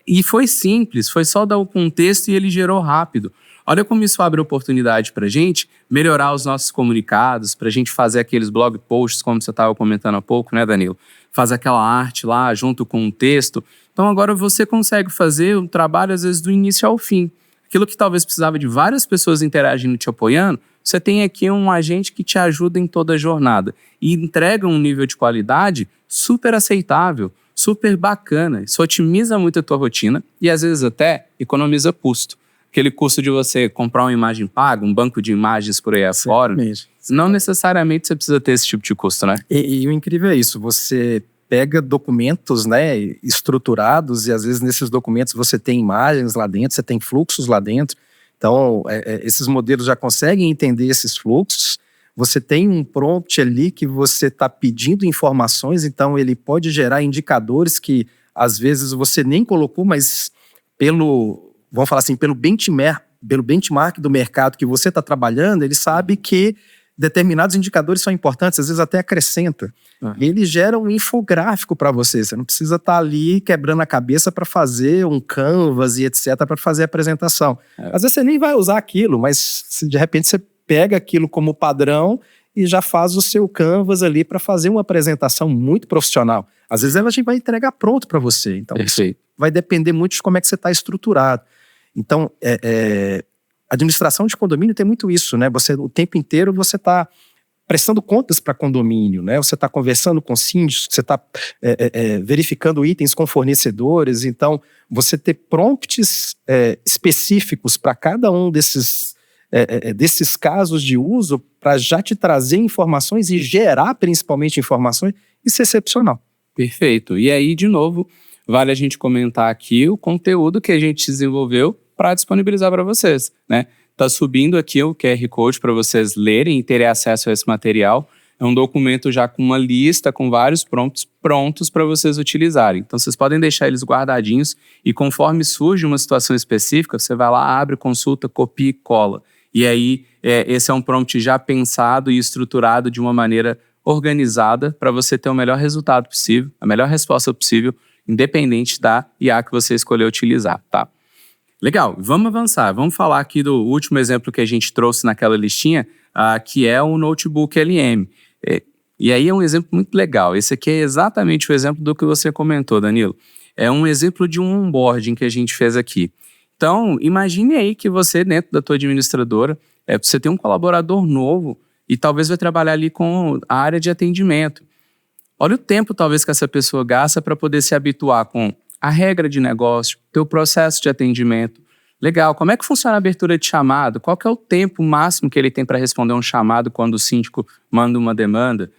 E foi simples, foi só dar o contexto e ele gerou rápido. Olha como isso abre oportunidade para a gente melhorar os nossos comunicados, para a gente fazer aqueles blog posts, como você estava comentando há pouco, né, Danilo? Faz aquela arte lá junto com o texto. Então agora você consegue fazer o trabalho, às vezes, do início ao fim. Aquilo que talvez precisava de várias pessoas interagindo e te apoiando, você tem aqui um agente que te ajuda em toda a jornada e entrega um nível de qualidade super aceitável, super bacana. Isso otimiza muito a tua rotina e às vezes até economiza custo. Aquele custo de você comprar uma imagem paga, um banco de imagens por aí afora, não necessariamente você precisa ter esse tipo de custo, né? E o incrível é isso, você pega documentos, né, estruturados, e às vezes nesses documentos você tem imagens lá dentro, você tem fluxos lá dentro. Então, esses modelos já conseguem entender esses fluxos. Você tem um prompt ali que você está pedindo informações, então ele pode gerar indicadores que às vezes você nem colocou, mas vamos falar assim, pelo benchmark do mercado que você está trabalhando, ele sabe que determinados indicadores são importantes, às vezes até acrescenta. Ele gera um infográfico para você. Você não precisa estar ali quebrando a cabeça para fazer um canvas e etc. para fazer a apresentação. Às vezes você nem vai usar aquilo, mas de repente você pega aquilo como padrão e já faz o seu canvas ali para fazer uma apresentação muito profissional. Às vezes a gente vai entregar pronto para você. Então, isso vai depender muito de como é que você está estruturado. Então, administração de condomínio tem muito isso, né? O tempo inteiro você está prestando contas para condomínio, né? Você está conversando com síndicos, você está verificando itens com fornecedores. Então, você ter prompts específicos para cada um desses casos de uso, para já te trazer informações e gerar principalmente informações, isso é excepcional. Perfeito. E aí, de novo, vale a gente comentar aqui o conteúdo que a gente desenvolveu para disponibilizar para vocês, né? Tá subindo aqui o QR Code para vocês lerem e terem acesso a esse material. É um documento já com uma lista, com vários prompts prontos para vocês utilizarem. Então, vocês podem deixar eles guardadinhos e conforme surge uma situação específica, você vai lá, abre, consulta, copia e cola. E aí, esse é um prompt já pensado e estruturado de uma maneira organizada para você ter o melhor resultado possível, a melhor resposta possível, independente da IA que você escolher utilizar, tá? Legal, vamos avançar. Vamos falar aqui do último exemplo que a gente trouxe naquela listinha, que é o Notebook LM. E aí é um exemplo muito legal. Esse aqui é exatamente o exemplo do que você comentou, Danilo. É um exemplo de um onboarding que a gente fez aqui. Então, imagine aí que você, dentro da tua administradora, você tem um colaborador novo e talvez vai trabalhar ali com a área de atendimento. Olha o tempo, talvez, que essa pessoa gasta para poder se habituar com a regra de negócio, teu processo de atendimento. Legal, como é que funciona a abertura de chamado? Qual que é o tempo máximo que ele tem para responder um chamado quando o síndico manda uma demanda?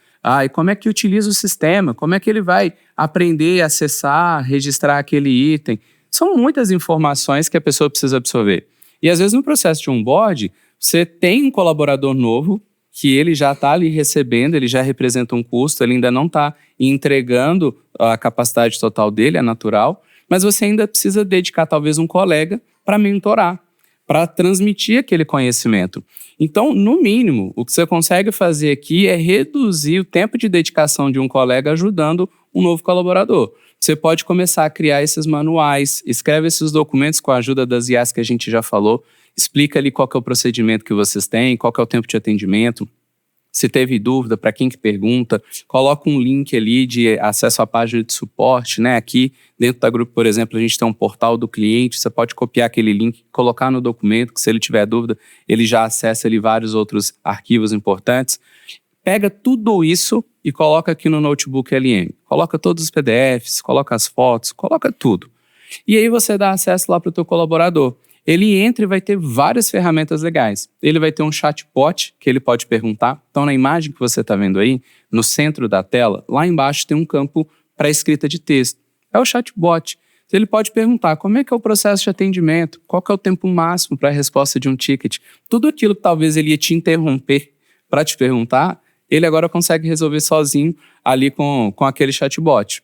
E como é que utiliza o sistema? Como é que ele vai aprender a acessar, registrar aquele item? São muitas informações que a pessoa precisa absorver. E às vezes no processo de onboard, você tem um colaborador novo que ele já está ali recebendo, ele já representa um custo, ele ainda não está entregando a capacidade total dele, é natural, mas você ainda precisa dedicar talvez um colega para mentorar, para transmitir aquele conhecimento. Então, no mínimo, o que você consegue fazer aqui é reduzir o tempo de dedicação de um colega ajudando um novo colaborador. Você pode começar a criar esses manuais, escreve esses documentos com a ajuda das IAs que a gente já falou, explica ali qual que é o procedimento que vocês têm, qual que é o tempo de atendimento, se teve dúvida, para quem que pergunta, coloca um link ali de acesso à página de suporte, né? Aqui dentro da Grupo, por exemplo, a gente tem um portal do cliente, você pode copiar aquele link, colocar no documento, que se ele tiver dúvida, ele já acessa ali vários outros arquivos importantes. Pega tudo isso e coloca aqui no Notebook LM. Coloca todos os PDFs, coloca as fotos, coloca tudo. E aí você dá acesso lá para o teu colaborador. Ele entra e vai ter várias ferramentas legais. Ele vai ter um chatbot que ele pode perguntar. Então, na imagem que você está vendo aí, no centro da tela, lá embaixo tem um campo para escrita de texto. É o chatbot. Ele pode perguntar como é que é o processo de atendimento, qual que é o tempo máximo para a resposta de um ticket. Tudo aquilo que talvez ele ia te interromper para te perguntar, ele agora consegue resolver sozinho ali com aquele chatbot.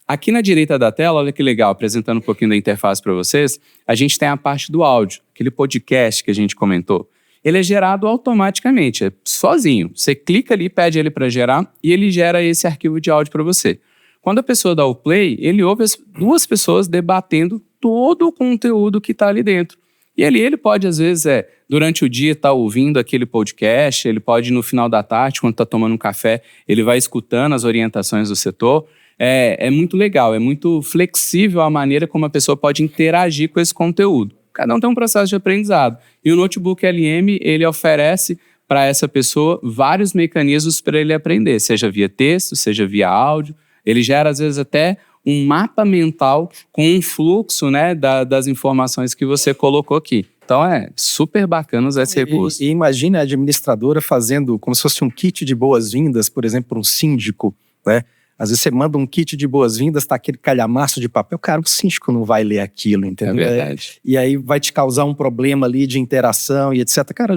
Aqui na direita da tela, olha que legal, apresentando um pouquinho da interface para vocês, a gente tem a parte do áudio, aquele podcast que a gente comentou. Ele é gerado automaticamente, sozinho. Você clica ali, pede ele para gerar e ele gera esse arquivo de áudio para você. Quando a pessoa dá o play, ele ouve as duas pessoas debatendo todo o conteúdo que está ali dentro. E ali ele pode, às vezes, durante o dia estar ouvindo aquele podcast, ele pode no final da tarde, quando está tomando um café, ele vai escutando as orientações do setor. É muito legal, é muito flexível a maneira como a pessoa pode interagir com esse conteúdo. Cada um tem um processo de aprendizado. E o Notebook LM, ele oferece para essa pessoa vários mecanismos para ele aprender, seja via texto, seja via áudio. Ele gera, às vezes, até um mapa mental com um fluxo, né, das informações que você colocou aqui. Então, é super bacana usar esse recurso. E imagine a administradora fazendo como se fosse um kit de boas-vindas, por exemplo, para um síndico, né? Às vezes você manda um kit de boas-vindas, tá aquele calhamaço de papel, cara, o síndico não vai ler aquilo, entendeu? É verdade. E aí vai te causar um problema ali de interação e etc. Cara,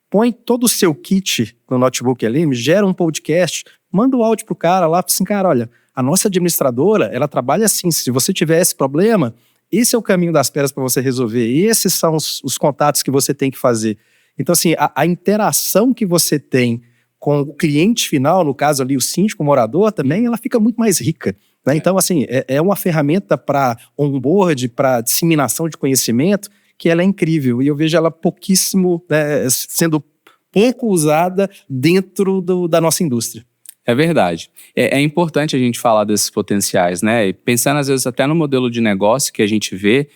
põe todo o seu kit no notebook ali, gera um podcast, manda o áudio pro cara lá, assim, cara, olha, a nossa administradora, ela trabalha assim, se você tiver esse problema, esse é o caminho das pedras para você resolver, esses são os contatos que você tem que fazer. Então, assim, a interação que você tem com o cliente final, no caso ali o síndico, o morador também, ela fica muito mais rica, né? Então, assim, é uma ferramenta para onboard, para disseminação de conhecimento, que ela é incrível. E eu vejo ela pouquíssimo, né, sendo pouco usada dentro da nossa indústria. É verdade. É importante a gente falar desses potenciais, né? E pensando às vezes até no modelo de negócio que a gente vê,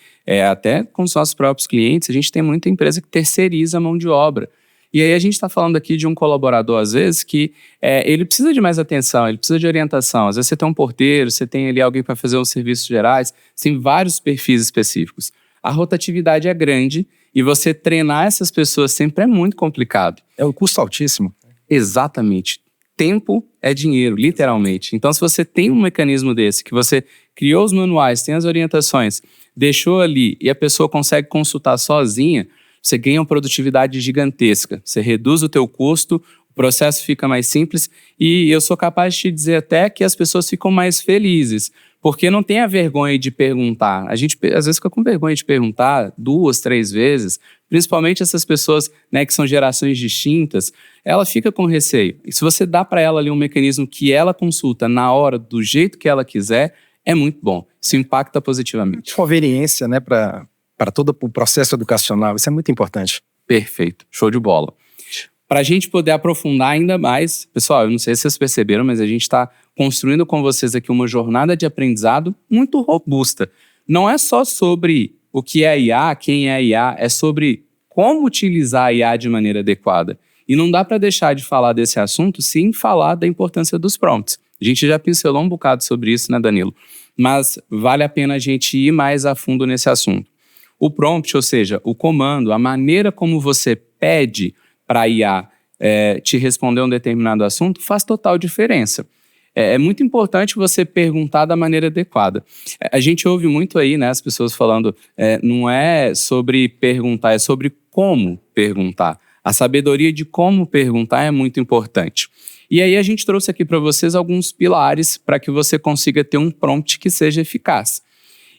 até com os nossos próprios clientes, a gente tem muita empresa que terceiriza a mão de obra. E aí a gente está falando aqui de um colaborador, às vezes, que ele precisa de mais atenção, ele precisa de orientação. Às vezes você tem um porteiro, você tem ali alguém para fazer os serviços gerais, você tem vários perfis específicos. A rotatividade é grande e você treinar essas pessoas sempre é muito complicado. É um custo altíssimo. Exatamente. Tempo é dinheiro, literalmente. Então, se você tem um mecanismo desse, que você criou os manuais, tem as orientações, deixou ali e a pessoa consegue consultar sozinha, você ganha uma produtividade gigantesca. Você reduz o teu custo, o processo fica mais simples e eu sou capaz de te dizer até que as pessoas ficam mais felizes, porque não tem a vergonha de perguntar. A gente às vezes fica com vergonha de perguntar 2, 3 vezes, principalmente essas pessoas, né, que são gerações distintas, ela fica com receio. E se você dá para ela ali um mecanismo que ela consulta na hora, do jeito que ela quiser, é muito bom. Isso impacta positivamente. Conveniência, né, para todo o processo educacional, isso é muito importante. Perfeito, show de bola. Para a gente poder aprofundar ainda mais, pessoal, eu não sei se vocês perceberam, mas a gente está construindo com vocês aqui uma jornada de aprendizado muito robusta. Não é só sobre o que é IA, quem é IA, é sobre como utilizar a IA de maneira adequada. E não dá para deixar de falar desse assunto sem falar da importância dos prompts. A gente já pincelou um bocado sobre isso, né, Danilo? Mas vale a pena a gente ir mais a fundo nesse assunto. O prompt, ou seja, o comando, a maneira como você pede para a IA te responder um determinado assunto, faz total diferença. É muito importante você perguntar da maneira adequada. A gente ouve muito aí, né, as pessoas falando, não é sobre perguntar, é sobre como perguntar. A sabedoria de como perguntar é muito importante. E aí a gente trouxe aqui para vocês alguns pilares para que você consiga ter um prompt que seja eficaz.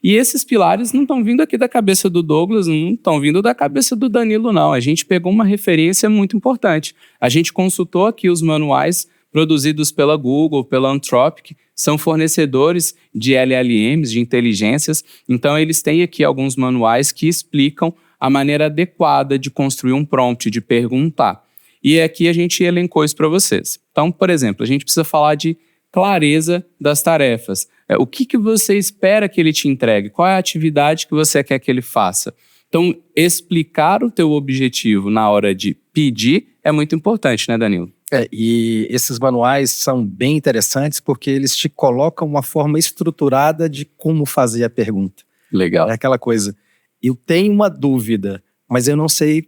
E esses pilares não estão vindo aqui da cabeça do Douglas, não estão vindo da cabeça do Danilo, não. A gente pegou uma referência muito importante. A gente consultou aqui os manuais produzidos pela Google, pela Anthropic, são fornecedores de LLMs, de inteligências. Então, eles têm aqui alguns manuais que explicam a maneira adequada de construir um prompt, de perguntar. E aqui a gente elencou isso para vocês. Então, por exemplo, a gente precisa falar de clareza das tarefas. O que você espera que ele te entregue? Qual é a atividade que você quer que ele faça? Então, explicar o teu objetivo na hora de pedir é muito importante, né, Danilo? E esses manuais são bem interessantes porque eles te colocam uma forma estruturada de como fazer a pergunta. Legal. É aquela coisa, eu tenho uma dúvida, mas eu não sei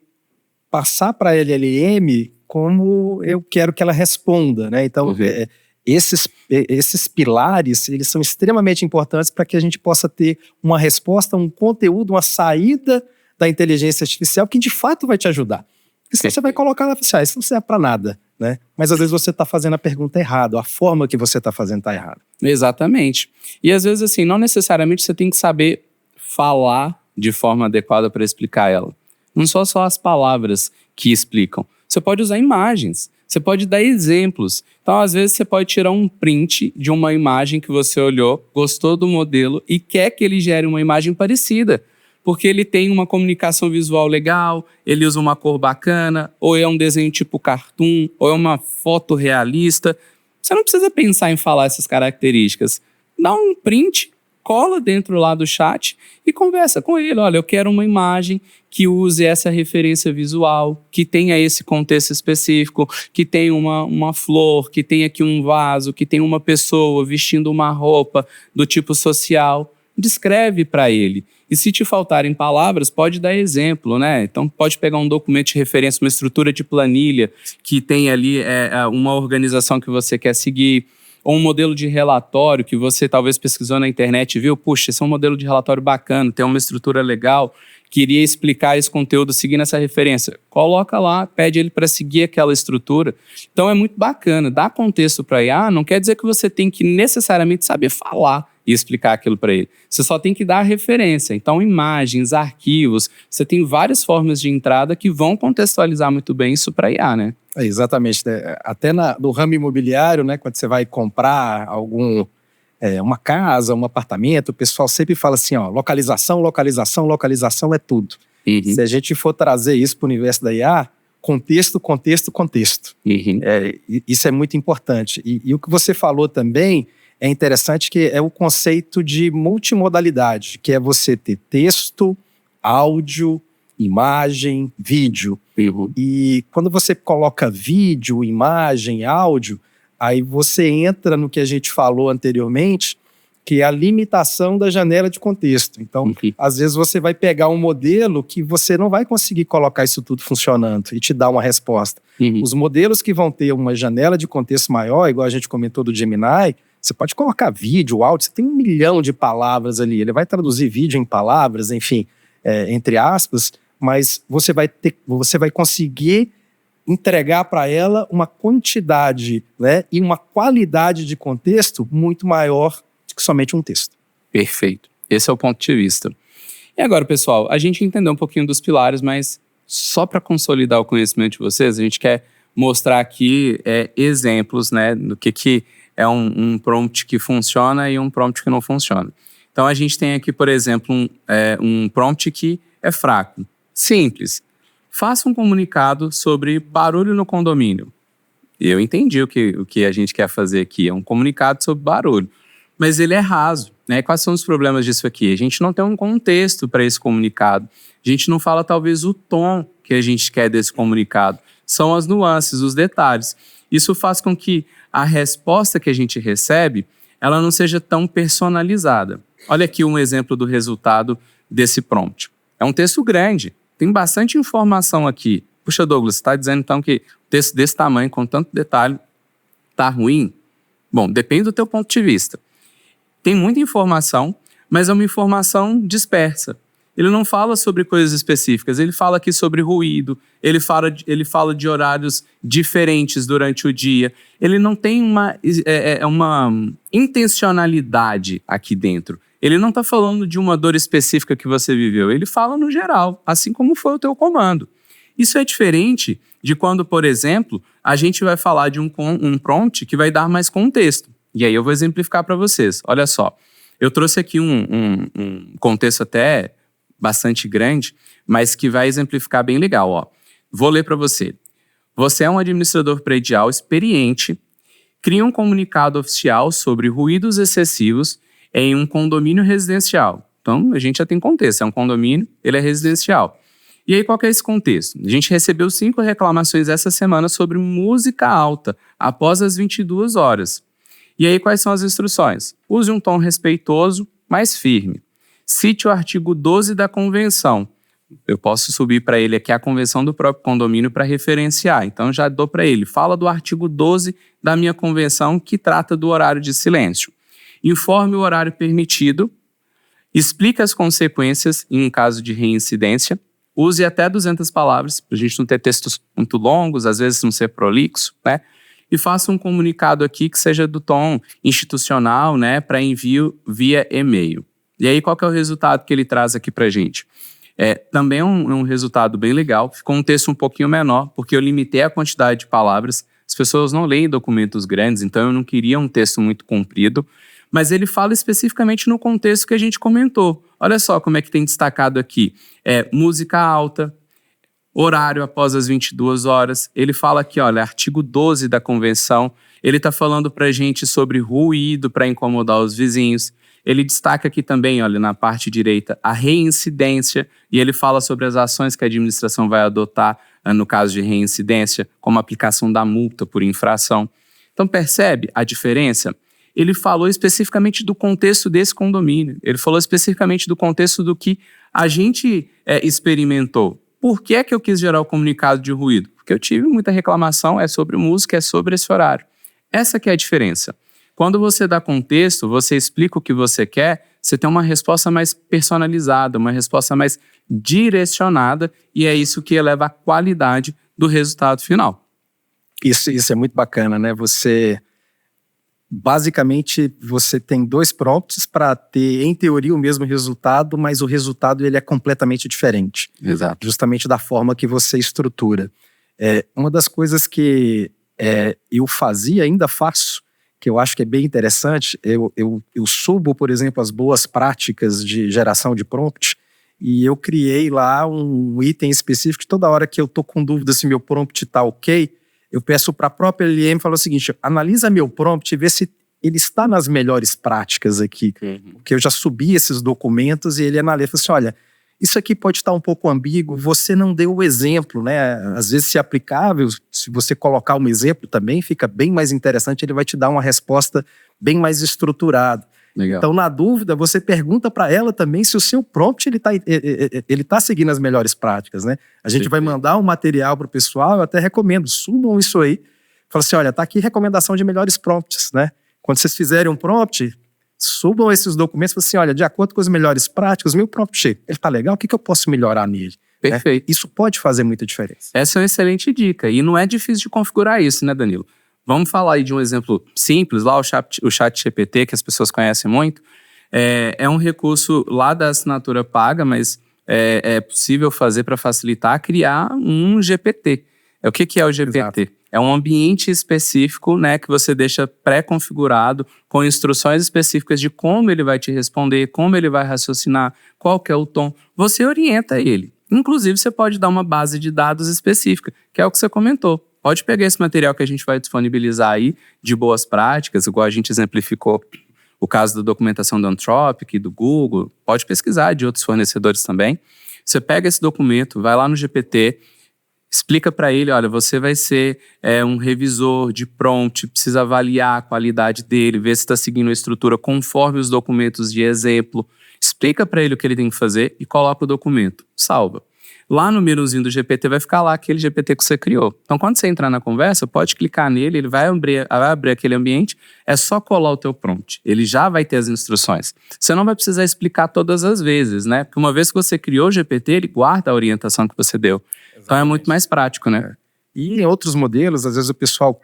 passar para a LLM como eu quero que ela responda, né? Então, esses pilares, eles são extremamente importantes para que a gente possa ter uma resposta, um conteúdo, uma saída da inteligência artificial que de fato vai te ajudar. Porque senão você vai colocar lá e falar, isso não serve para nada, né? Mas às vezes você está fazendo a pergunta errada, a forma que você está fazendo está errada. Exatamente. E às vezes assim, não necessariamente você tem que saber falar de forma adequada para explicar ela. Não são só as palavras que explicam. Você pode usar imagens. Você pode dar exemplos. Então, às vezes, você pode tirar um print de uma imagem que você olhou, gostou do modelo e quer que ele gere uma imagem parecida. Porque ele tem uma comunicação visual legal, ele usa uma cor bacana, ou é um desenho tipo cartoon, ou é uma foto realista. Você não precisa pensar em falar essas características. Dá um print, cola dentro lá do chat e conversa com ele. Olha, eu quero uma imagem que use essa referência visual, que tenha esse contexto específico, que tenha uma flor, que tenha aqui um vaso, que tenha uma pessoa vestindo uma roupa do tipo social. Descreve para ele. E se te faltarem palavras, pode dar exemplo, né? Então, pode pegar um documento de referência, uma estrutura de planilha, que tem ali uma organização que você quer seguir. ou um modelo de relatório que você talvez pesquisou na internet e viu, puxa, esse é um modelo de relatório bacana, tem uma estrutura legal, queria explicar esse conteúdo seguindo essa referência. Coloca lá, pede ele para seguir aquela estrutura. Então é muito bacana. Dar contexto para IA não quer dizer que você tem que necessariamente saber falar e explicar aquilo para ele. Você só tem que dar a referência. Então, imagens, arquivos, você tem várias formas de entrada que vão contextualizar muito bem isso para IA, né? Exatamente. Até no ramo imobiliário, né, quando você vai comprar uma casa, um apartamento, o pessoal sempre fala assim, ó, localização é tudo. Uhum. Se a gente for trazer isso para o universo da IA, contexto. Uhum. Isso é muito importante. E o que você falou também é interessante, que é o conceito de multimodalidade, que é você ter texto, áudio, imagem, vídeo. Uhum. E quando você coloca vídeo, imagem, áudio, aí você entra no que a gente falou anteriormente, que é a limitação da janela de contexto. Então, às vezes você vai pegar um modelo que você não vai conseguir colocar isso tudo funcionando e te dar uma resposta. Os modelos que vão ter uma janela de contexto maior, igual a gente comentou do Gemini, você pode colocar vídeo, áudio, você tem 1 milhão de palavras ali, ele vai traduzir vídeo em palavras, enfim, entre aspas, mas você vai conseguir entregar para ela uma quantidade, né, e uma qualidade de contexto muito maior do que somente um texto. Perfeito. Esse é o ponto de vista. E agora, pessoal, a gente entendeu um pouquinho dos pilares, mas só para consolidar o conhecimento de vocês, a gente quer mostrar aqui exemplos, né, do que é um prompt que funciona e um prompt que não funciona. Então, a gente tem aqui, por exemplo, um prompt que é fraco. Simples. Faça um comunicado sobre barulho no condomínio. Eu entendi o que a gente quer fazer aqui. É um comunicado sobre barulho. Mas ele é raso, né? Quais são os problemas disso aqui? A gente não tem um contexto para esse comunicado. A gente não fala, talvez, o tom que a gente quer desse comunicado. São as nuances, os detalhes. Isso faz com que a resposta que a gente recebe, ela não seja tão personalizada. Olha aqui um exemplo do resultado desse prompt. É um texto grande, tem bastante informação aqui. Puxa, Douglas, você está dizendo então que um texto desse tamanho, com tanto detalhe, está ruim? Bom, depende do teu ponto de vista. Tem muita informação, mas é uma informação dispersa. Ele não fala sobre coisas específicas, ele fala aqui sobre ruído, ele fala de horários diferentes durante o dia. Ele não tem uma intencionalidade aqui dentro. Ele não está falando de uma dor específica que você viveu, ele fala no geral, assim como foi o teu comando. Isso é diferente de quando, por exemplo, a gente vai falar de um prompt que vai dar mais contexto. E aí eu vou exemplificar para vocês. Olha só, eu trouxe aqui um contexto até bastante grande, mas que vai exemplificar bem legal. Ó. Vou ler para você. Você é um administrador predial experiente, cria um comunicado oficial sobre ruídos excessivos em um condomínio residencial. Então, a gente já tem contexto. É um condomínio, ele é residencial. E aí, qual que é esse contexto? A gente recebeu 5 reclamações essa semana sobre música alta após as 22 horas. E aí, quais são as instruções? Use um tom respeitoso, mas firme. Cite o artigo 12 da convenção. Eu posso subir para ele aqui a convenção do próprio condomínio para referenciar. Então, já dou para ele. Fala do artigo 12 da minha convenção que trata do horário de silêncio. Informe o horário permitido. Explique as consequências em um caso de reincidência. Use até 200 palavras, para a gente não ter textos muito longos, às vezes não ser prolixo, né? E faça um comunicado aqui que seja do tom institucional, né, para envio via e-mail. E aí, qual que é o resultado que ele traz aqui para a gente? Também é um resultado bem legal, ficou um texto um pouquinho menor, porque eu limitei a quantidade de palavras. As pessoas não leem documentos grandes, então eu não queria um texto muito comprido, mas ele fala especificamente no contexto que a gente comentou. Olha só como é que tem destacado aqui. Música alta, horário após as 22 horas. Ele fala aqui, olha, artigo 12 da convenção. Ele está falando para a gente sobre ruído para incomodar os vizinhos. Ele destaca aqui também, olha, na parte direita, a reincidência, e ele fala sobre as ações que a administração vai adotar no caso de reincidência, como a aplicação da multa por infração. Então, percebe a diferença? Ele falou especificamente do contexto desse condomínio. Ele falou especificamente do contexto do que a gente experimentou. Por que é que eu quis gerar o comunicado de ruído? Porque eu tive muita reclamação, é sobre música, é sobre esse horário. Essa que é a diferença. Quando você dá contexto, você explica o que você quer, você tem uma resposta mais personalizada, uma resposta mais direcionada, e é isso que eleva a qualidade do resultado final. Isso é muito bacana, né? Basicamente, você tem 2 prompts para ter, em teoria, o mesmo resultado, mas o resultado ele é completamente diferente. Exato. Justamente da forma que você estrutura. Uma das coisas que eu fazia, ainda faço, que eu acho que é bem interessante, eu subo, por exemplo, as boas práticas de geração de prompt, e eu criei lá um item específico que toda hora que eu estou com dúvida se meu prompt está ok, eu peço para a própria LM e falo o seguinte: analisa meu prompt e vê se ele está nas melhores práticas aqui. Porque eu já subi esses documentos e ele analisa e fala assim: olha, isso aqui pode estar um pouco ambíguo, você não deu o exemplo, né? Às vezes, se aplicável, se você colocar um exemplo também, fica bem mais interessante, ele vai te dar uma resposta bem mais estruturada. Legal. Então, na dúvida, você pergunta para ela também se o seu prompt ele tá seguindo as melhores práticas, né? A gente vai mandar um material para o pessoal, eu até recomendo, subam isso aí. Fala assim: olha, tá aqui recomendação de melhores prompts, né? Quando vocês fizerem um prompt, subam esses documentos e falem assim: olha, de acordo com as melhores práticas, meu prompt, ele tá legal, o que eu posso melhorar nele? Perfeito. Isso pode fazer muita diferença. Essa é uma excelente dica, e não é difícil de configurar isso, né, Danilo? Vamos falar aí de um exemplo simples, lá o ChatGPT, que as pessoas conhecem muito. É um recurso lá da assinatura paga, mas é possível fazer para facilitar, criar um GPT. O que é o GPT? Exato. É um ambiente específico, né, que você deixa pré-configurado, com instruções específicas de como ele vai te responder, como ele vai raciocinar, qual que é o tom. Você orienta ele. Inclusive, você pode dar uma base de dados específica, que é o que você comentou. Pode pegar esse material que a gente vai disponibilizar aí, de boas práticas, igual a gente exemplificou o caso da documentação do Anthropic, do Google. Pode pesquisar de outros fornecedores também. Você pega esse documento, vai lá no GPT, explica para ele: olha, você vai ser um revisor de prompt, precisa avaliar a qualidade dele, ver se está seguindo a estrutura conforme os documentos de exemplo. Explica para ele o que ele tem que fazer e coloca o documento. Salva. Lá no menuzinho do GPT vai ficar lá aquele GPT que você criou. Então, quando você entrar na conversa, pode clicar nele, ele vai abrir aquele ambiente, é só colar o teu prompt. Ele já vai ter as instruções. Você não vai precisar explicar todas as vezes, né? Porque uma vez que você criou o GPT, ele guarda a orientação que você deu. Exatamente. Então, é muito mais prático, né? E em outros modelos, às vezes o pessoal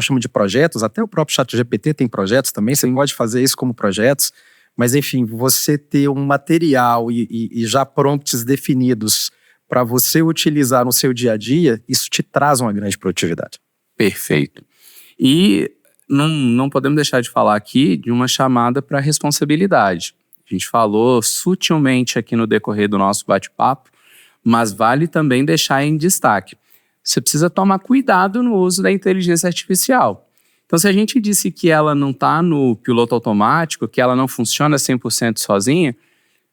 chama de projetos, até o próprio ChatGPT tem projetos também, você pode fazer isso como projetos, mas enfim, você ter um material e já prompts definidos para você utilizar no seu dia a dia, isso te traz uma grande produtividade. Perfeito. E não podemos deixar de falar aqui de uma chamada para responsabilidade. A gente falou sutilmente aqui no decorrer do nosso bate-papo, mas vale também deixar em destaque. Você precisa tomar cuidado no uso da inteligência artificial. Então, se a gente disse que ela não está no piloto automático, que ela não funciona 100% sozinha,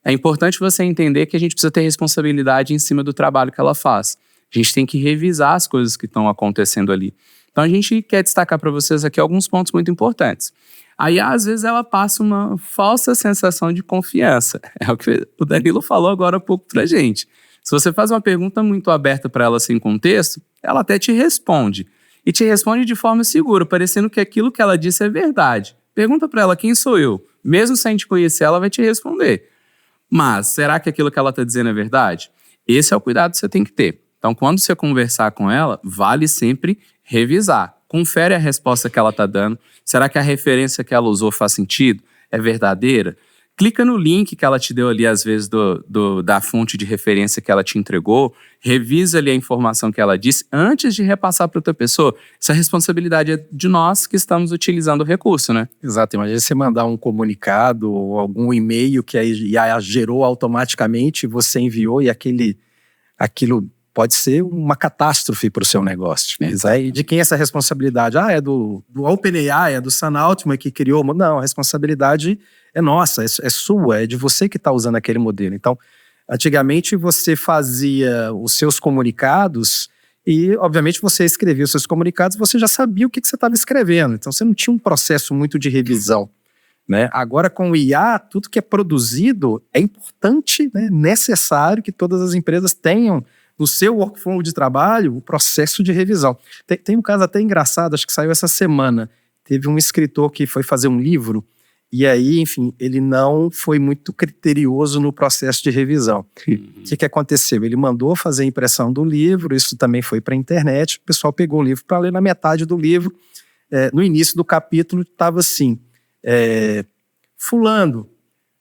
é importante você entender que a gente precisa ter responsabilidade em cima do trabalho que ela faz. A gente tem que revisar as coisas que estão acontecendo ali. Então, a gente quer destacar para vocês aqui alguns pontos muito importantes. Aí, às vezes, ela passa uma falsa sensação de confiança. É o que o Danilo falou agora há pouco para a gente. Se você faz uma pergunta muito aberta para ela sem contexto, ela até te responde. E te responde de forma segura, parecendo que aquilo que ela disse é verdade. Pergunta para ela: quem sou eu? Mesmo sem te conhecer, ela vai te responder. Mas, será que aquilo que ela está dizendo é verdade? Esse é o cuidado que você tem que ter. Então, quando você conversar com ela, vale sempre revisar. Confere a resposta que ela está dando. Será que a referência que ela usou faz sentido? É verdadeira? Clica no link que ela te deu ali, às vezes, da fonte de referência que ela te entregou. Revisa ali a informação que ela disse antes de repassar para outra pessoa. Essa responsabilidade é de nós que estamos utilizando o recurso, né? Exato. Imagina você mandar um comunicado ou algum e-mail que a IA gerou automaticamente, você enviou e aquilo pode ser uma catástrofe para o seu negócio. E de quem é essa responsabilidade? É do OpenAI, é do Sam Altman que criou. Não, a responsabilidade é nossa, é sua, é de você que está usando aquele modelo. Então, antigamente você fazia os seus comunicados e, obviamente, você escrevia os seus comunicados, você já sabia o que você estava escrevendo. Então, você não tinha um processo muito de revisão, né? Agora, com o IA, tudo que é produzido é importante, né? Necessário que todas as empresas tenham no seu workflow de trabalho o processo de revisão. Tem um caso até engraçado, acho que saiu essa semana, teve um escritor que foi fazer um livro e aí, enfim, ele não foi muito criterioso no processo de revisão. O que aconteceu? Ele mandou fazer a impressão do livro, isso também foi para a internet, o pessoal pegou o livro para ler. Na metade do livro, no início do capítulo, estava assim, fulano,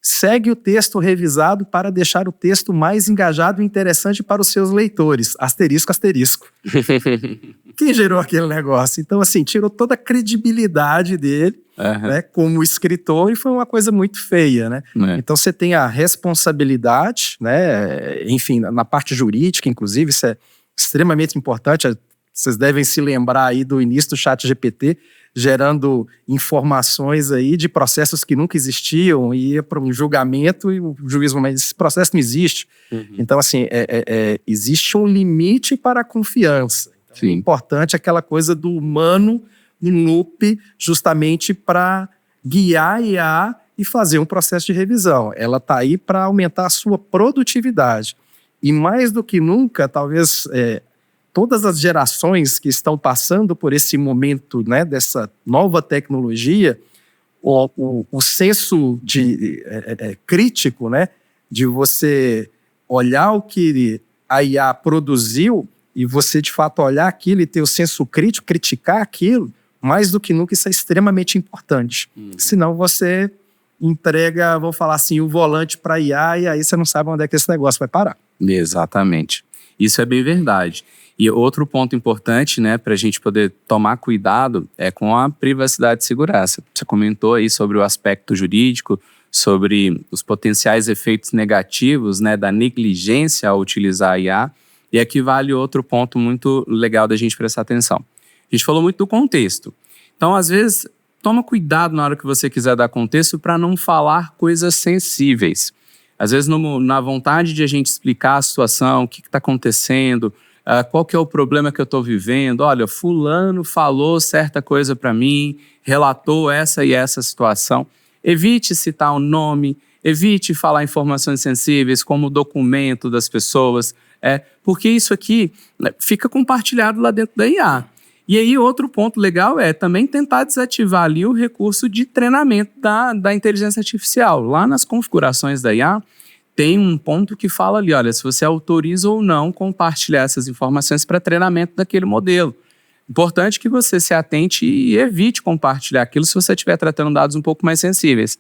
segue o texto revisado para deixar o texto mais engajado e interessante para os seus leitores. Asterisco, asterisco. Quem gerou aquele negócio? Então, assim, tirou toda a credibilidade dele, né, como escritor, e foi uma coisa muito feia, né? Então, você tem a responsabilidade, né? Enfim, na parte jurídica, inclusive, isso é extremamente importante. Vocês devem se lembrar aí do início do ChatGPT, gerando informações aí de processos que nunca existiam, e ia para um julgamento e o juiz, mas esse processo não existe. Então, assim, existe um limite para a confiança. Então, é importante aquela coisa do humano no loop, justamente para guiar a IA e fazer um processo de revisão. Ela está aí para aumentar a sua produtividade. E mais do que nunca, talvez... todas as gerações que estão passando por esse momento, né, dessa nova tecnologia, o senso crítico, né, de você olhar o que a IA produziu e você, de fato, olhar aquilo e ter o senso crítico, criticar aquilo, mais do que nunca, isso é extremamente importante. Senão você entrega, vou falar assim, o volante para a IA e aí você não sabe onde é que esse negócio vai parar. Exatamente. Isso é bem verdade. E outro ponto importante, né, para a gente poder tomar cuidado é com a privacidade e segurança. Você comentou aí sobre o aspecto jurídico, sobre os potenciais efeitos negativos, né, da negligência ao utilizar a IA. E aqui vale outro ponto muito legal da gente prestar atenção. A gente falou muito do contexto. Então, às vezes, toma cuidado na hora que você quiser dar contexto para não falar coisas sensíveis. Às vezes, na vontade de a gente explicar a situação, o que está acontecendo, qual que é o problema que eu estou vivendo, olha, fulano falou certa coisa para mim, relatou essa e essa situação. Evite citar o nome, evite falar informações sensíveis como o documento das pessoas, porque isso aqui fica compartilhado lá dentro da IA. E aí outro ponto legal é também tentar desativar ali o recurso de treinamento da inteligência artificial. Lá nas configurações da IA, tem um ponto que fala ali, olha, se você autoriza ou não compartilhar essas informações para treinamento daquele modelo. Importante que você se atente e evite compartilhar aquilo se você estiver tratando dados um pouco mais sensíveis.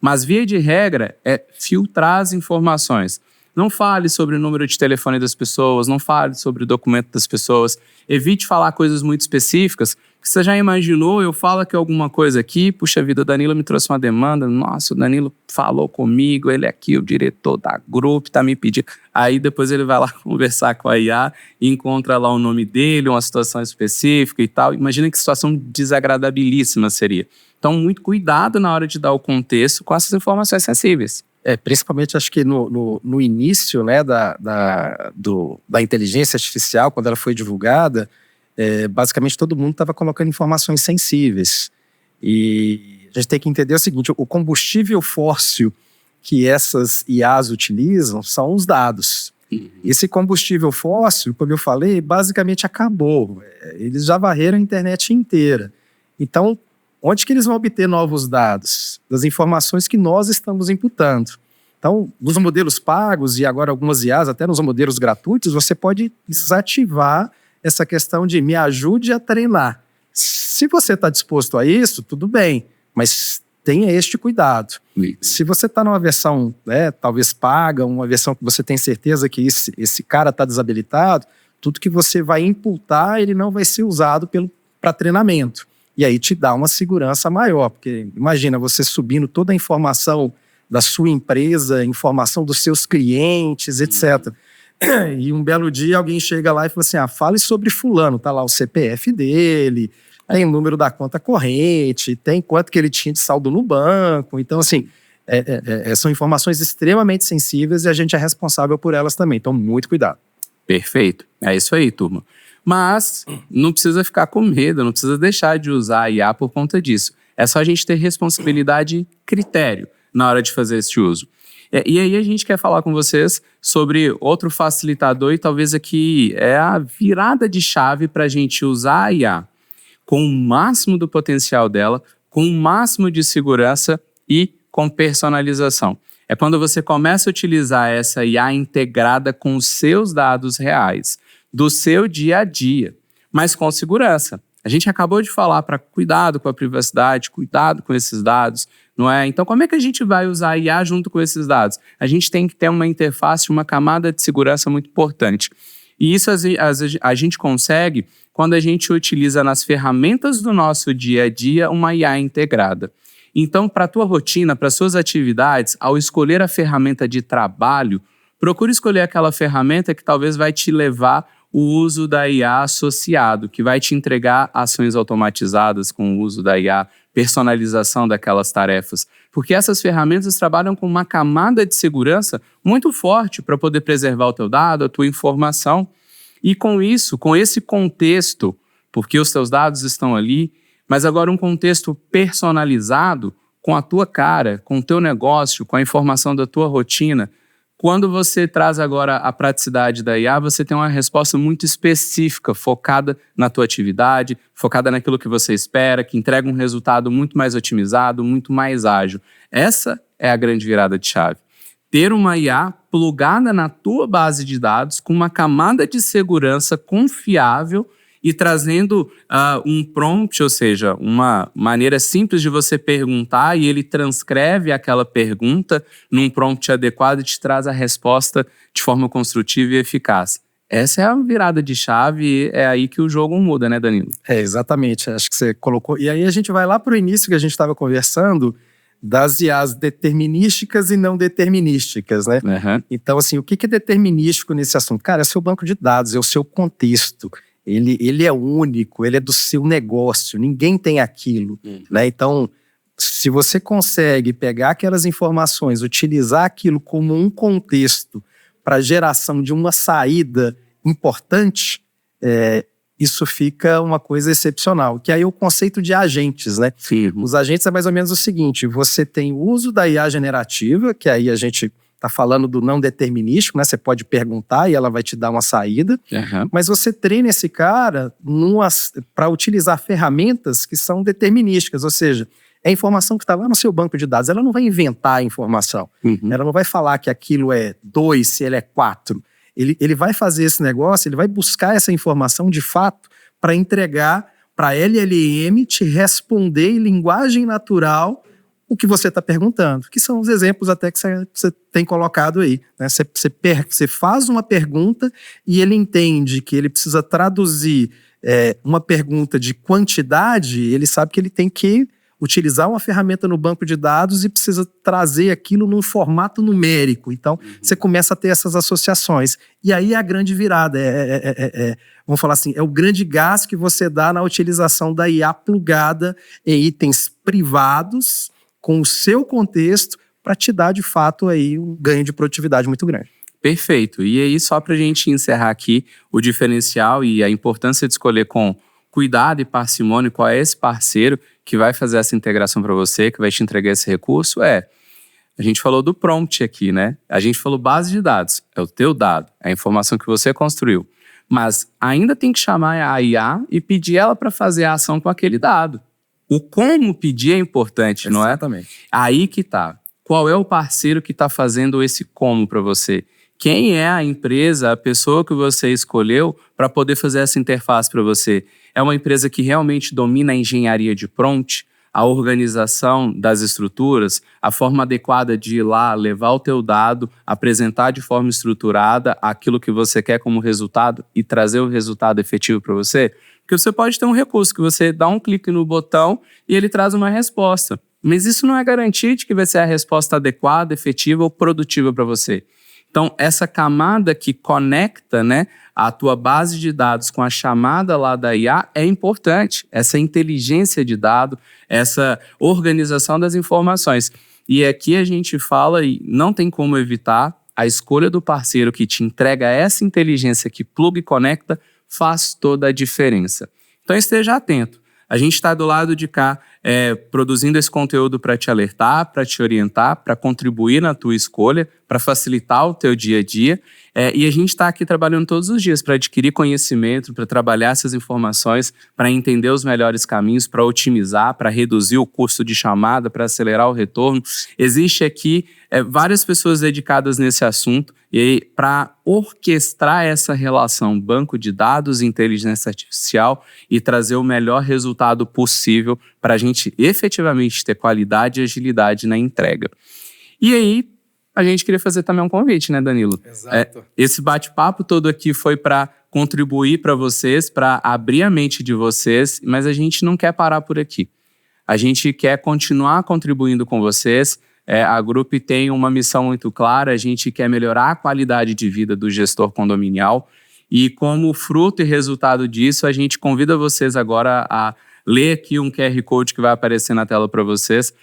Mas, via de regra, é filtrar as informações. Não fale sobre o número de telefone das pessoas, não fale sobre o documento das pessoas. Evite falar coisas muito específicas. Você já imaginou, eu falo aqui alguma coisa aqui, puxa vida, o Danilo me trouxe uma demanda, nossa, o Danilo falou comigo, ele é aqui, o diretor da grupo, tá me pedindo. Aí depois ele vai lá conversar com a IA e encontra lá o nome dele, uma situação específica e tal. Imagina que situação desagradabilíssima seria. Então, muito cuidado na hora de dar o contexto com essas informações sensíveis. Principalmente, acho que no início, né, da inteligência artificial, quando ela foi divulgada, basicamente todo mundo estava colocando informações sensíveis. E a gente tem que entender o seguinte, o combustível fóssil que essas IAs utilizam são os dados. Esse combustível fóssil, como eu falei, basicamente acabou. Eles já varreram a internet inteira. Então, onde que eles vão obter novos dados? Das informações que nós estamos imputando. Então, nos modelos pagos e agora algumas IAs, até nos modelos gratuitos, você pode desativar essa questão de me ajude a treinar. Se você está disposto a isso, tudo bem, mas tenha este cuidado. Se você está numa versão, talvez paga, uma versão que você tem certeza que esse cara está desabilitado, tudo que você vai imputar, ele não vai ser usado para treinamento. E aí te dá uma segurança maior, porque imagina você subindo toda a informação da sua empresa, informação dos seus clientes, etc. E um belo dia alguém chega lá e fala assim, fale sobre fulano, tá lá o CPF dele, tem o número da conta corrente, tem quanto que ele tinha de saldo no banco. Então, assim, são informações extremamente sensíveis e a gente é responsável por elas também. Então, muito cuidado. Perfeito. É isso aí, turma. Mas não precisa ficar com medo, não precisa deixar de usar a IA por conta disso. É só a gente ter responsabilidade e critério na hora de fazer esse uso. E aí a gente quer falar com vocês sobre outro facilitador e talvez aqui é a virada de chave para a gente usar a IA. com o máximo do potencial dela, com o máximo de segurança e com personalização. É quando você começa a utilizar essa IA integrada com os seus dados reais, do seu dia a dia, mas com segurança. A gente acabou de falar para cuidado com a privacidade, cuidado com esses dados, não é? Então, como é que a gente vai usar a IA junto com esses dados? A gente tem que ter uma interface, uma camada de segurança muito importante. E isso a gente consegue quando a gente utiliza nas ferramentas do nosso dia a dia uma IA integrada. Então, para a tua rotina, para as suas atividades, ao escolher a ferramenta de trabalho, procure escolher aquela ferramenta que talvez vai te levar o uso da IA associado, que vai te entregar ações automatizadas com o uso da IA, personalização daquelas tarefas. Porque essas ferramentas trabalham com uma camada de segurança muito forte para poder preservar o teu dado, a tua informação. E com isso, com esse contexto, porque os teus dados estão ali, mas agora um contexto personalizado com a tua cara, com o teu negócio, com a informação da tua rotina. Quando você traz agora a praticidade da IA, você tem uma resposta muito específica, focada na tua atividade, focada naquilo que você espera, que entrega um resultado muito mais otimizado, muito mais ágil. Essa é a grande virada de chave. Ter uma IA plugada na tua base de dados com uma camada de segurança confiável e trazendo um prompt, ou seja, uma maneira simples de você perguntar e ele transcreve aquela pergunta num prompt adequado e te traz a resposta de forma construtiva e eficaz. Essa é a virada de chave e é aí que o jogo muda, né, Danilo? Exatamente. Acho que você colocou. E aí a gente vai lá para o início que a gente estava conversando das IAs determinísticas e não determinísticas, né? Uhum. Então, assim, o que é determinístico nesse assunto? Cara, é o seu banco de dados, é o seu contexto. Ele é único, ele é do seu negócio, ninguém tem aquilo, né? Então, se você consegue pegar aquelas informações, utilizar aquilo como um contexto para geração de uma saída importante, isso fica uma coisa excepcional. Que aí é o conceito de agentes, né? Sim. Os agentes é mais ou menos o seguinte, você tem o uso da IA generativa, que aí a gente está falando do não determinístico, né? Você pode perguntar e ela vai te dar uma saída, mas você treina esse cara para utilizar ferramentas que são determinísticas, ou seja, é a informação que está lá no seu banco de dados. Ela não vai inventar a informação, ela não vai falar que aquilo é 2, se ele é 4. Ele vai fazer esse negócio, ele vai buscar essa informação de fato para entregar para a LLM te responder em linguagem natural o que você está perguntando, que são os exemplos até que você tem colocado aí, né? Você faz uma pergunta e ele entende que ele precisa traduzir uma pergunta de quantidade, ele sabe que ele tem que utilizar uma ferramenta no banco de dados e precisa trazer aquilo num formato numérico. Então, você começa a ter essas associações. E aí é a grande virada, vamos falar assim, é o grande gás que você dá na utilização da IA plugada em itens privados, com o seu contexto, para te dar, de fato, aí um ganho de produtividade muito grande. Perfeito. E aí, só para a gente encerrar aqui, o diferencial e a importância de escolher com cuidado e parcimônia qual é esse parceiro que vai fazer essa integração para você, que vai te entregar esse recurso, a gente falou do prompt aqui, né? A gente falou base de dados, é o teu dado, é a informação que você construiu. Mas ainda tem que chamar a IA e pedir ela para fazer a ação com aquele dado. O como pedir é importante, não é? Exatamente. Aí que tá. Qual é o parceiro que está fazendo esse como para você? Quem é a empresa, a pessoa que você escolheu para poder fazer essa interface para você? É uma empresa que realmente domina a engenharia de prompt, a organização das estruturas, a forma adequada de ir lá, levar o teu dado, apresentar de forma estruturada aquilo que você quer como resultado e trazer o resultado efetivo para você? Porque você pode ter um recurso que você dá um clique no botão e ele traz uma resposta. Mas isso não é garantia de que vai ser a resposta adequada, efetiva ou produtiva para você. Então, essa camada que conecta, né, a tua base de dados com a chamada lá da IA é importante. Essa inteligência de dado, essa organização das informações. E aqui a gente fala, e não tem como evitar, a escolha do parceiro que te entrega essa inteligência que pluga e conecta faz toda a diferença. Então esteja atento. A gente está do lado de cá produzindo esse conteúdo para te alertar, para te orientar, para contribuir na tua escolha, para facilitar o teu dia a dia. E a gente está aqui trabalhando todos os dias para adquirir conhecimento, para trabalhar essas informações, para entender os melhores caminhos, para otimizar, para reduzir o custo de chamada, para acelerar o retorno. Existe aqui várias pessoas dedicadas nesse assunto e para orquestrar essa relação banco de dados e inteligência artificial e trazer o melhor resultado possível para a gente efetivamente ter qualidade e agilidade na entrega. E aí, a gente queria fazer também um convite, né, Danilo? Exato. Esse bate-papo todo aqui foi para contribuir para vocês, para abrir a mente de vocês, mas a gente não quer parar por aqui. A gente quer continuar contribuindo com vocês. A Grup tem uma missão muito clara, a gente quer melhorar a qualidade de vida do gestor condominial e como fruto e resultado disso, a gente convida vocês agora a ler aqui um QR Code que vai aparecer na tela para vocês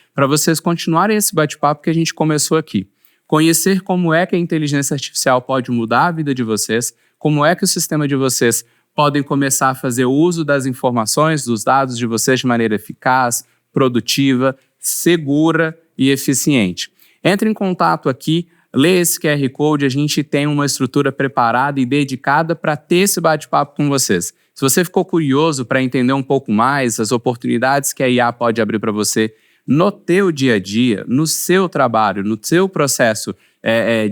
continuarem esse bate-papo que a gente começou aqui. Conhecer como é que a inteligência artificial pode mudar a vida de vocês, como é que o sistema de vocês podem começar a fazer uso das informações, dos dados de vocês de maneira eficaz, produtiva, segura e eficiente. Entre em contato aqui, lê esse QR Code, a gente tem uma estrutura preparada e dedicada para ter esse bate-papo com vocês. Se você ficou curioso para entender um pouco mais as oportunidades que a IA pode abrir para você no teu dia a dia, no seu trabalho, no seu processo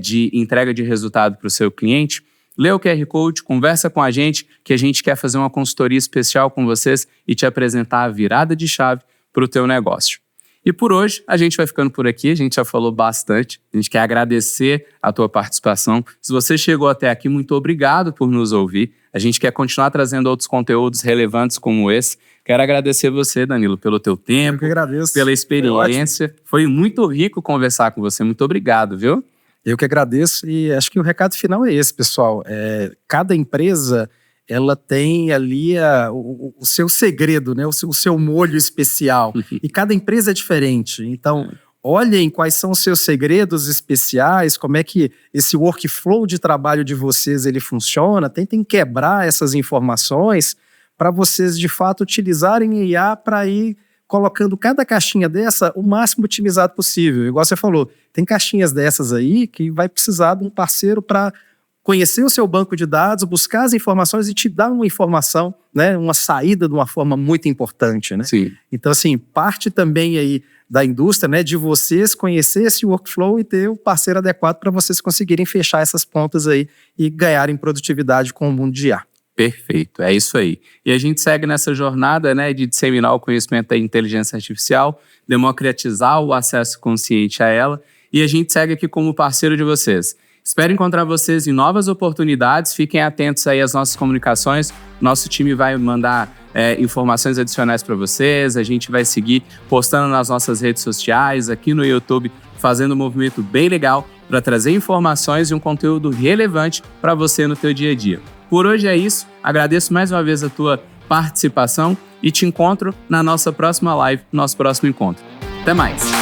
de entrega de resultado para o seu cliente, lê o QR Code, conversa com a gente, que a gente quer fazer uma consultoria especial com vocês e te apresentar a virada de chave para o teu negócio. E por hoje, a gente vai ficando por aqui, a gente já falou bastante, a gente quer agradecer a tua participação. Se você chegou até aqui, muito obrigado por nos ouvir. A gente quer continuar trazendo outros conteúdos relevantes como esse. Quero agradecer você, Danilo, pelo teu tempo, Eu que agradeço. pela experiência. Foi muito rico conversar com você, muito obrigado, viu? Eu que agradeço e acho que o recado final é esse, pessoal. Cada empresa, ela tem ali o seu segredo, né? o seu molho especial. E cada empresa é diferente. Então, olhem quais são os seus segredos especiais, como é que esse workflow de trabalho de vocês ele funciona. Tentem quebrar essas informações para vocês, de fato, utilizarem a IA para ir colocando cada caixinha dessa o máximo otimizado possível. Igual você falou, tem caixinhas dessas aí que vai precisar de um parceiro para conhecer o seu banco de dados, buscar as informações e te dar uma informação, né, uma saída de uma forma muito importante, né? Sim. Então, assim, parte também aí da indústria, né, de vocês conhecer esse workflow e ter o parceiro adequado para vocês conseguirem fechar essas pontas aí e ganharem produtividade com o mundo de IA. Perfeito, é isso aí. E a gente segue nessa jornada, né, de disseminar o conhecimento da inteligência artificial, democratizar o acesso consciente a ela, e a gente segue aqui como parceiro de vocês. Espero encontrar vocês em novas oportunidades, fiquem atentos aí às nossas comunicações, nosso time vai mandar informações adicionais para vocês, a gente vai seguir postando nas nossas redes sociais, aqui no YouTube, fazendo um movimento bem legal para trazer informações e um conteúdo relevante para você no teu dia a dia. Por hoje é isso, agradeço mais uma vez a tua participação e te encontro na nossa próxima live, nosso próximo encontro. Até mais!